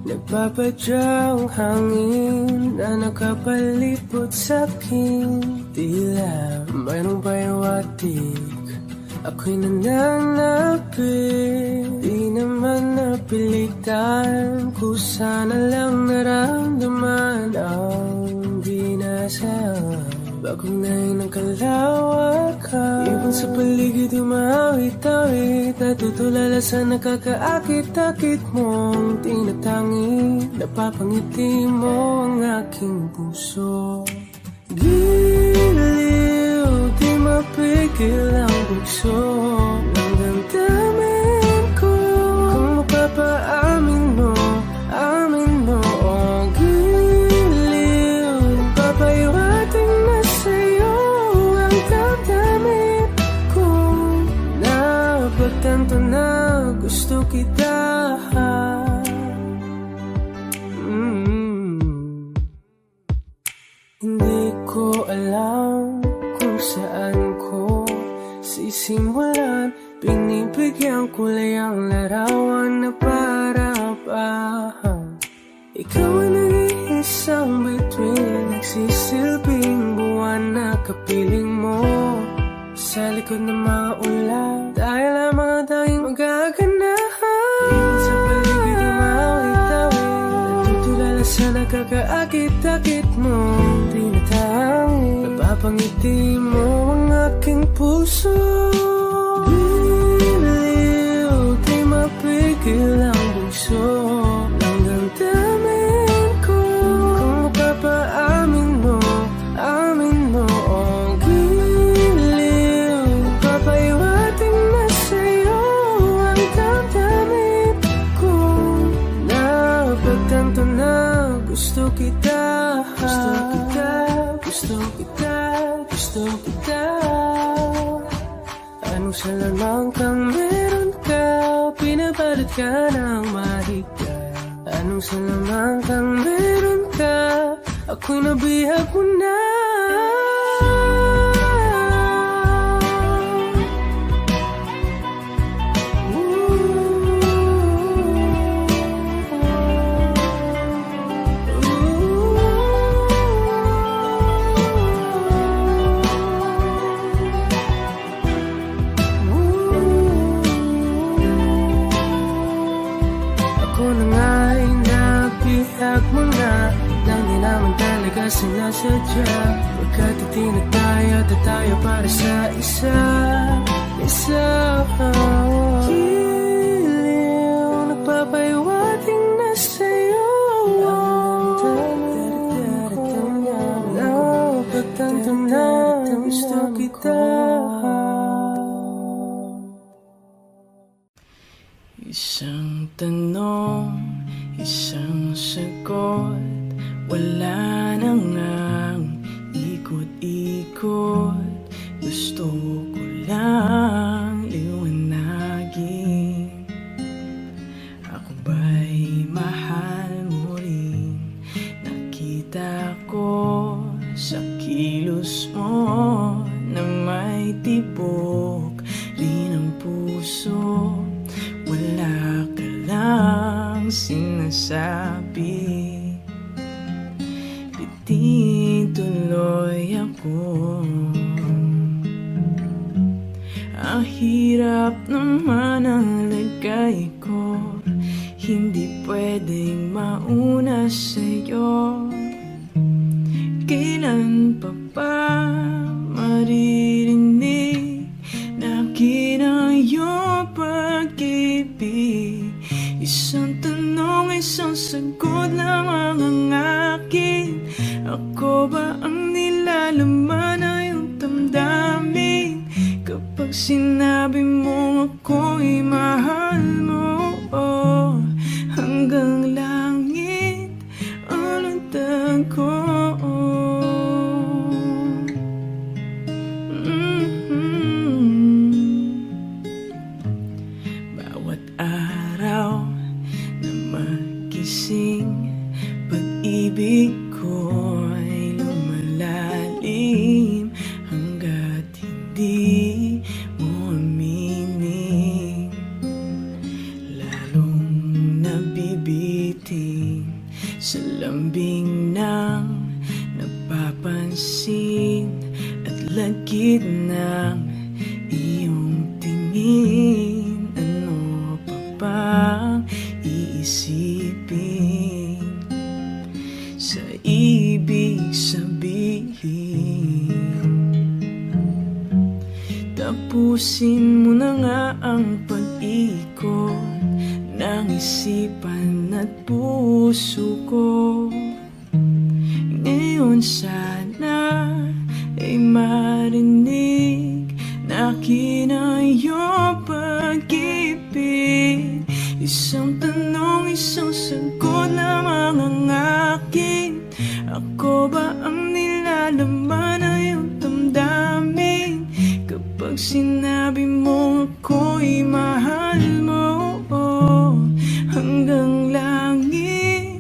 Nagpapadyang hangin na nakapalipot sa'kin, tila mayroong baywatik Ako'y nananapit, di naman napilitan. Kusana lang naramdaman ang di nasa. Bagong nain ng kalawakan, ibon sa paligid umawit-awit. Natutulala sa nakakaakit-akit mong tinatangi. Napapangiti mo ang aking puso. Giliw, di mapigil ang bugso ng damdamin ko. Kung mapapaamin mo, amin mo. Oh, giliw, papayawating na sa'yo ang damdamin ko. Napagtanto na gusto kita. Hindi ko alam kung saan ko sisimulan. Binibigyan ko lang larawan na para-parahan. Ikaw ang nag-iisang bituin, nagsisilbing buwan na kapiling mo. Sa likod ng mga ulan, dahil lamang ang tanging magaganahan. Ibon sa paligid umawit-awit, natutulala sa nakakaakit-akit mo. Napapangiti mo ang aking puso. Giliw, di mapigil ang bugso ng damdamin ko. Kung mapapaamin mo, amin mo. Oh, giliw, papayawating na sa'yo ang damdamin ko. Napagtanto na gusto kita. Gusto kita, gusto kita, gusto kita. Anong salamang kang meron ka, pinabalot ka ng mahigpit. Anong salamang kang meron ka, ako'y nabihag mo na. Mo na nang di naman talaga sinasadya. Pagkat itinag tayo at tayo para sa isa. Giliw, nagpapayawating na sa'yo. Napagtanto na gusto kita. Isang tanong, isang sagot, wala na ngang ikot-ikot. Gusto ko lang liwanagin. Ako ba'y mahal mo rin? Nakita ko sa kilos mo na may tibok rin ang puso. Wala ka lang sinasabi, itituloy ako. Ang hirap naman ang lagay ko, hindi pwedeng mauna sa'yo. Kailan pa ba maririnig na kinang iyong pag-ibig? Isang tanong, isang sagot lamang ang akin. Ako ba ang nilalaman na iyong damdamin? Kapag sinabi mo ako'y mahal mo, oh, hanggang langit ang lantad ko. Bawat araw na magising, pag-ibig ko'y lumalalim hanggat hindi mo aminin. Lalong nabibitin sa lambing ng napapansin at lagid ng iyong Tapusin mo na nga ang pag-ikot ng isipan at puso ko. Ngayon sana ay marinig na akin ang iyong pag-ibig. Isang tanong, isang sagot lamang ang akin. Ako ba ang nilalaman na iyong damdamin? Kapag sinabi mo ako'y mahal mo, hanggang langit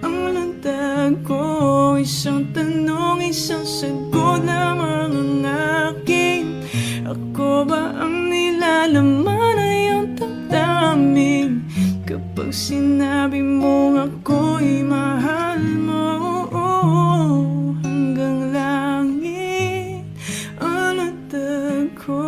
ang landag ko. Isang tanong, isang sagot lamang ang akin. Ako ba ang nilalaman na iyong damdamin? Kapag sinabi mo ako'y mahal mo, hanggang langit ang landag ko.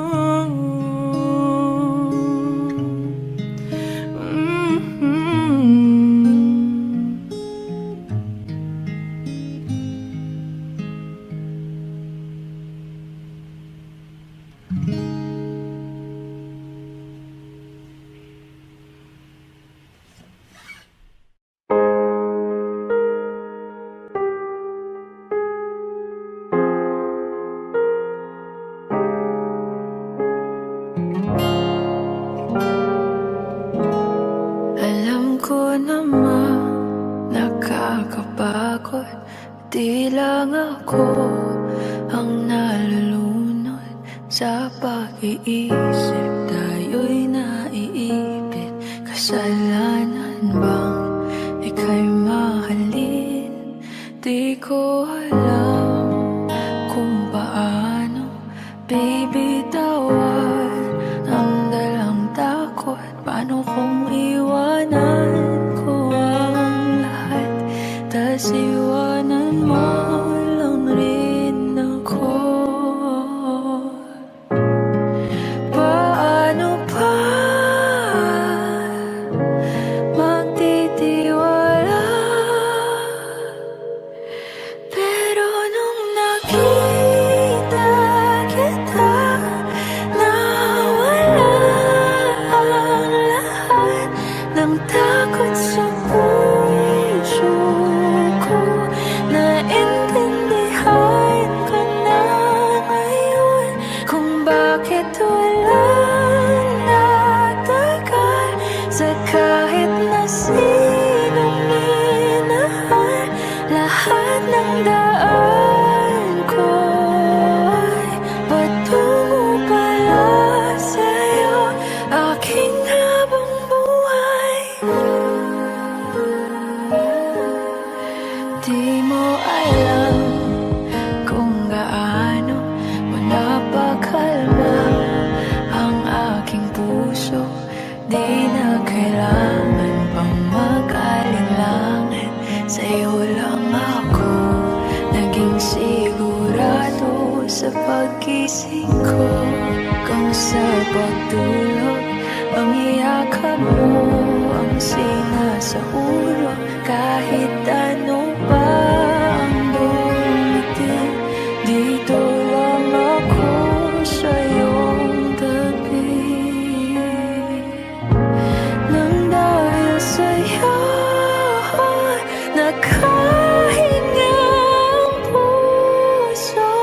Alam ko naman nakakapagod, di lang ako ang nalulunod sa pag-iisip. Tayo'y naiipit, kasalanan bang ika'y mahalin? Di ko alam kung paano, baby, tawad ang dalang takot. Paano kung iwanan ko ang lahat, tas iwanan mo lang rin ako? Paano pa magtitiwala? Pero nung nakita kita, nawala ang lahat ng takot sa puso ko. Naintindihan ko na ngayon kung bakit walang natagal sa kahit na sinong minahal. Lahat ng daan ko ay patungo pala sa'yo, aking habang buhay. Di mo alam kung gaano mo napakalma ang aking puso. Di na kailangan pang mag-alinlangan, sa'yo lang ako naging sigurado sa pag-gising ko. Kung sa pagtulog ang iyakap mo ang sinasauro, kahit ano pa ang dumating, dito lang ako sa iyong tabi. Nang dahil sa'yo nakahinga ang puso,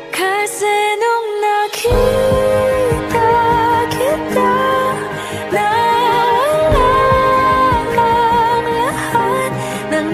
kasi nung nakita kita, nawala ang lahat ng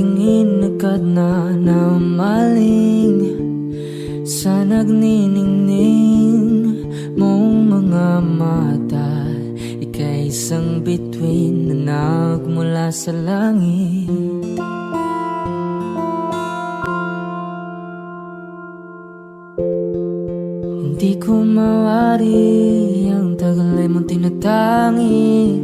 tingin agad na namaling sa nagniningning mong mga mata. Ika'y isang bituin na nagmula sa langit. Hindi ko mawari ang tagal ay mong tinatangi.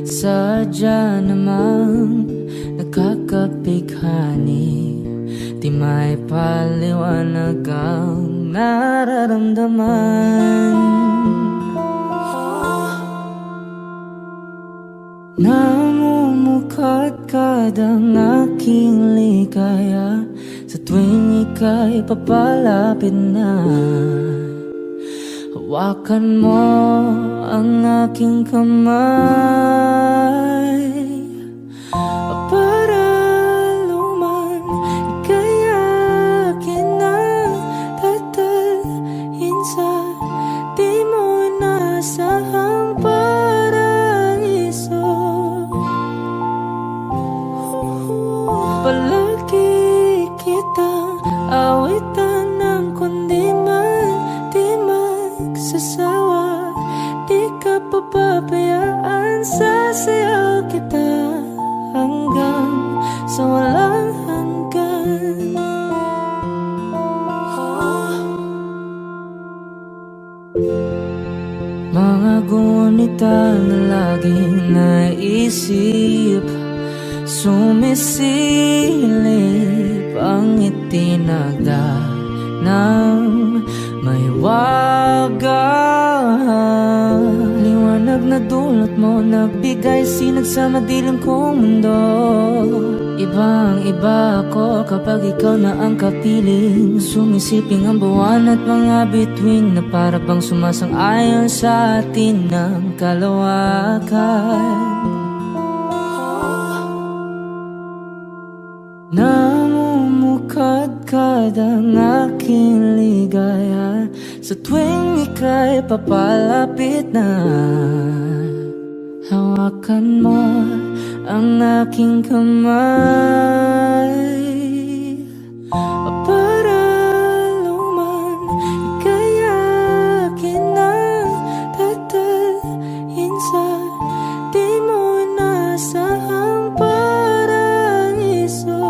Sadya namang nakakapighani. Di may paliwanag ang nararamdaman. Namumukadkad ang aking ligaya sa tuwing ika'y papalapit na. Hawakan mo ang aking kamay para luman ika'y akin na tatalhin sa di mo inasahang paraiso. Palagi kitang awitan ng kundi man di magsasawa. Di ka papabayaan, sasayaw kita hanggang sa walang hanggan. Mga gunita na laging naisip, sumisilip ang itinagda ng may wagang liwanag na dulot mo, nagbigay sinag sa madilim kong mundo. Ibang-iba ako kapag ikaw na ang kapiling. Sumisiping ang buwan at mga bituin na para bang sumasang-ayon sa atin ng kalawakan. Namumukadkad ang aking ligaya sa tuwing ika'y papalapit na. Hawakan mo ang aking kamay para luman ika'y akin na tatalhin sa di mo inasahang paraiso.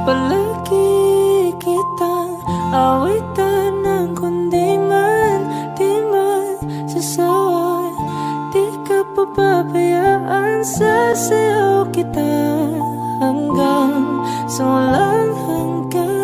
Palagi kitang awitan ng kundi man di magsasawa. Di ka papabayaan, sasayaw kita hanggang sa walang hanggan.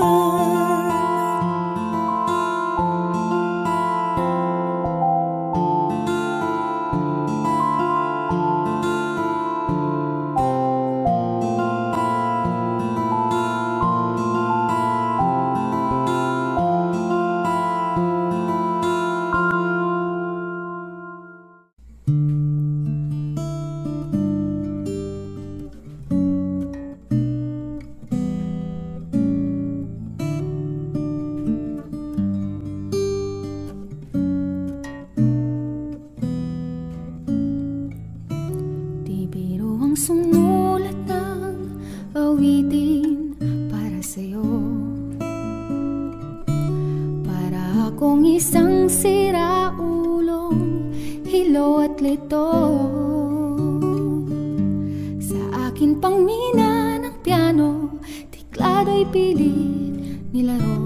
Sumulat ng awitin para sa'yo, para akong isang siraulong hilo at lito. Sa akin pang mina ng piano, tiklado'y pilit nilaro.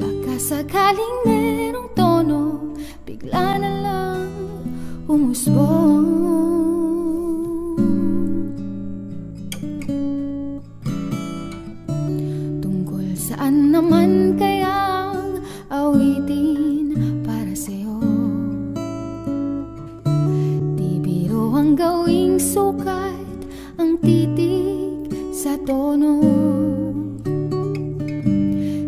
Baka sakaling merong tono, bigla na lang umusbong. Saan naman kayang awitin para sa'yo? Di biro ang gawing sukat, ang titig sa tono.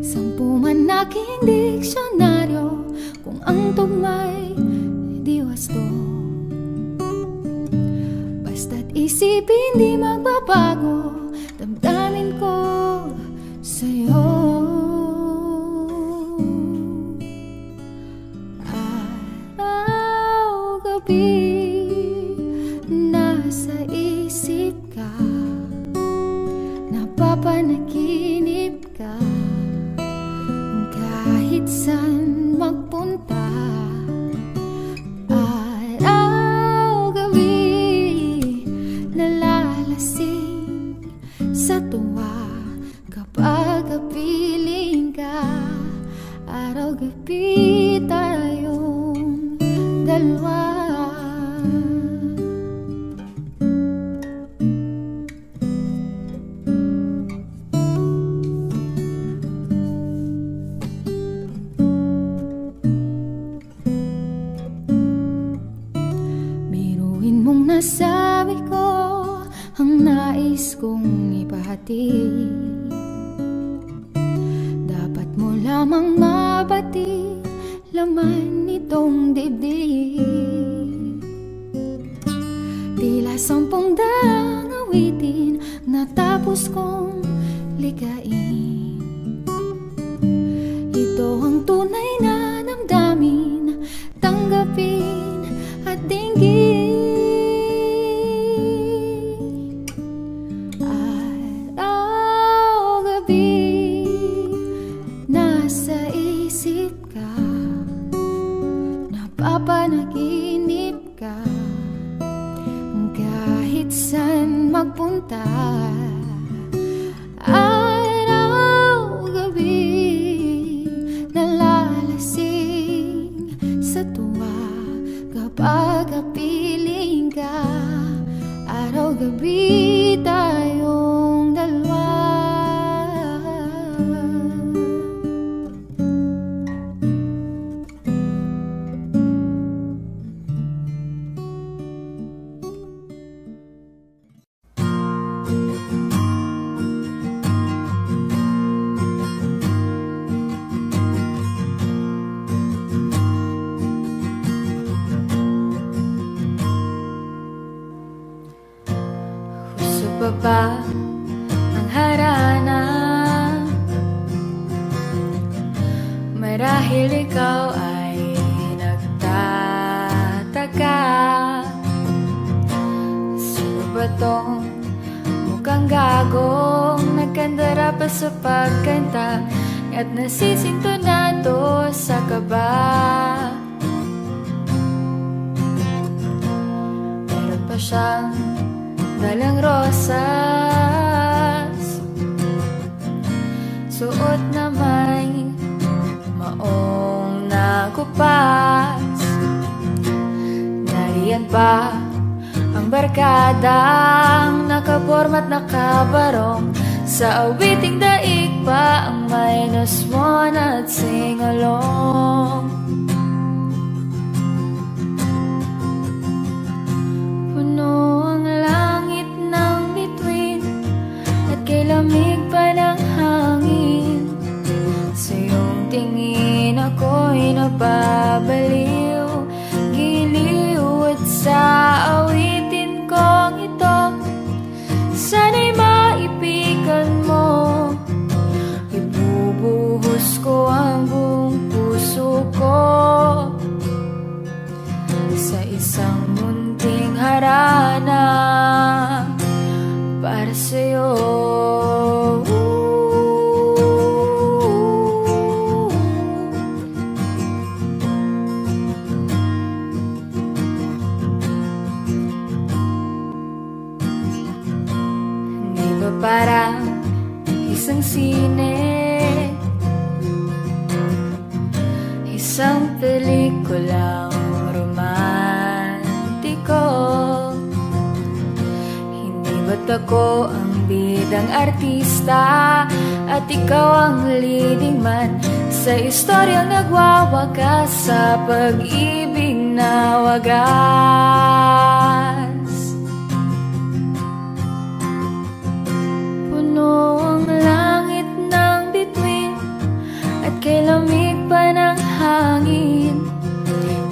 Sampu man aking diksyonaryo, kung ang tugma'y di wasto. Basta't isipin di magbabago, damdamin ko sa'yo. Araw, gabi, napapanaginip ka. Kahit saan magpunta, araw, gabi, nalalasing sa tuwa kapag kapiling ka. Araw, gabi tayong dalawa. Nasabi ko ang nais kong ipahatid. Dapat mo lamang mabati laman nitong dibdib. Tila 10 daang awitin natapos kong ligain. Ito ang tunay na damdamin, tanggapin at dinggin. Napapanaginip ka kahit saan magpunta. Araw, gabi, nalalasing sa tuwa kapag kapiling ka. Araw, gabi tayong dalawa. Baba ang harana, marahil ikaw ay nagtataka. Sino ba tong mukhang gagong nagkandara pa sa pagkanta at nasisintonado sa kaba? Meron pa siyang dalang rosas, suot na may maong nakupas. Nariyan pa ang barkadang nakaporma't nakabarong, sa awiting daig pa ang minus one at sing-along. Lamig pa ng hangin, sa iyong tingin ako'y napabaliw. Giliw at sa awitin kong ito, sana'y maipigan mo. Ibubuhos ko ang buong puso ko sa isang munting harana para sa'yo. Parang isang sine, isang pelikulang romantiko. Hindi ba't ako ang bidang artista at ikaw ang leading man sa istoryang nagwawakas sa pag-ibig na wagas? Ang langit ng bituin at kay lamig pa ng hangin,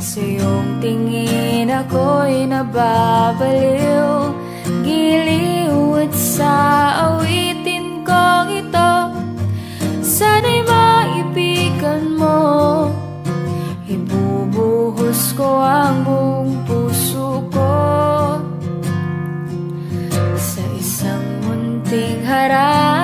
sa iyong tingin ako'y nababaliw. Giliw at sa awitin kong ito, sana'y maipigan mo. Ibubuhos ko ang buong puso ko sa isang munting harap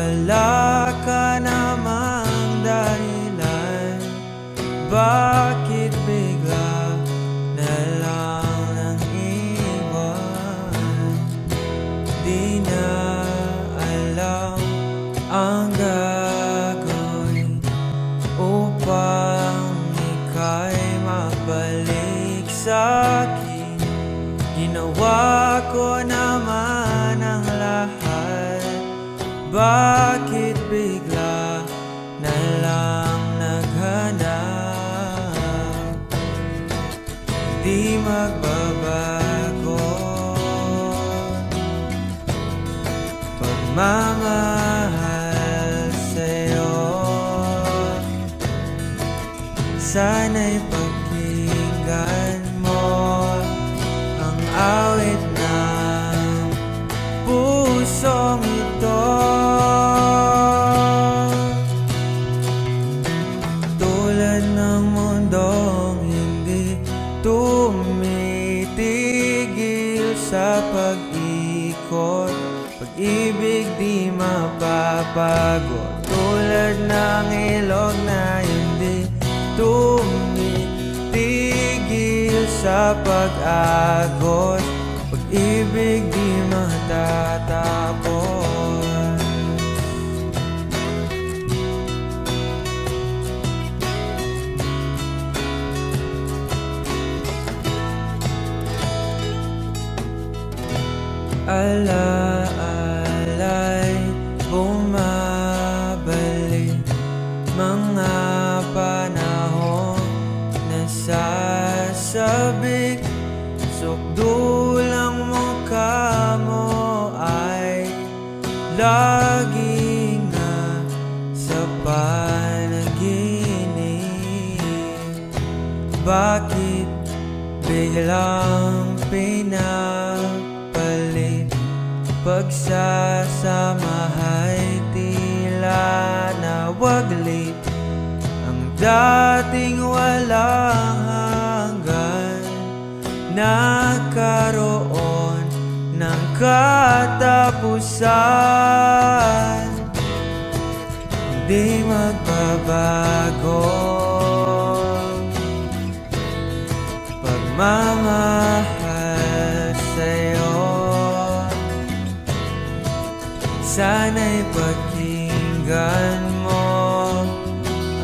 wala ka namang dahilan, bakit bigla na lang nang iwan? Di na alam ang gagawin upang ika'y mabalik sa'kin. Ginawa ko naman ang lahat, bakit bigla na lang naghanap? Di magbabago pagmamahal sa'yo. Sana'y pakinggan mo ang awit ng pusong ito. Tulad ng mundong hindi tumitigil sa pag-ikot, pag-ibig di mapapago. Tulad ng ilog na hindi tumitigil sa pag-agos, pag-ibig di matatapos. Ala-alay bumabalik, mga panahon nasasabik, sukdulang mukha mo ay laging nasa panaginip. Bakit biglang pinapalit, pagsasamahay tila nawaglit, ang dating walang hanggan nagkaroon ng katapusan. Di magbabago pagmamahal sa'yo. Sana'y pakinggan mo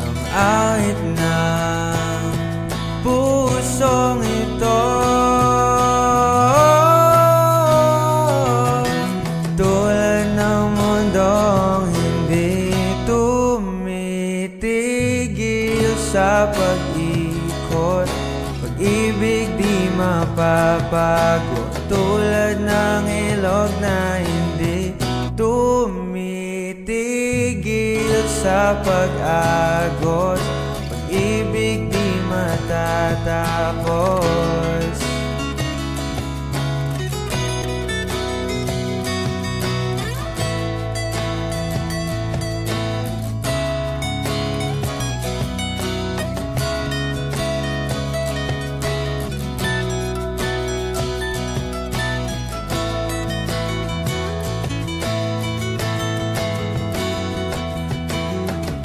ang awit ng pusong ito. Tulad ng mundong hindi tumitigil sa pag-ikot, pag-ibig di mapapago. Tulad ng ilog na hindi tumitigil sa pag-agos, pag-ibig di matatapos.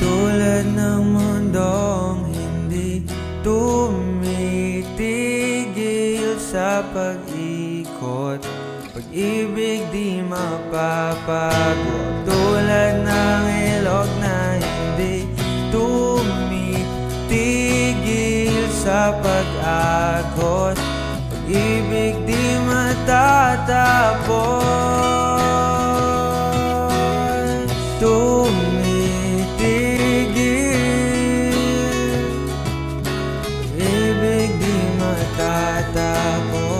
Tulad ng mundong hindi tumitigil sa pag-ikot, pag-ibig di mapapago. Tulad ng ilog na hindi tumitigil sa pag-agos, pag-ibig di matatapos. Tumitigil, pag-ibig di matatapos.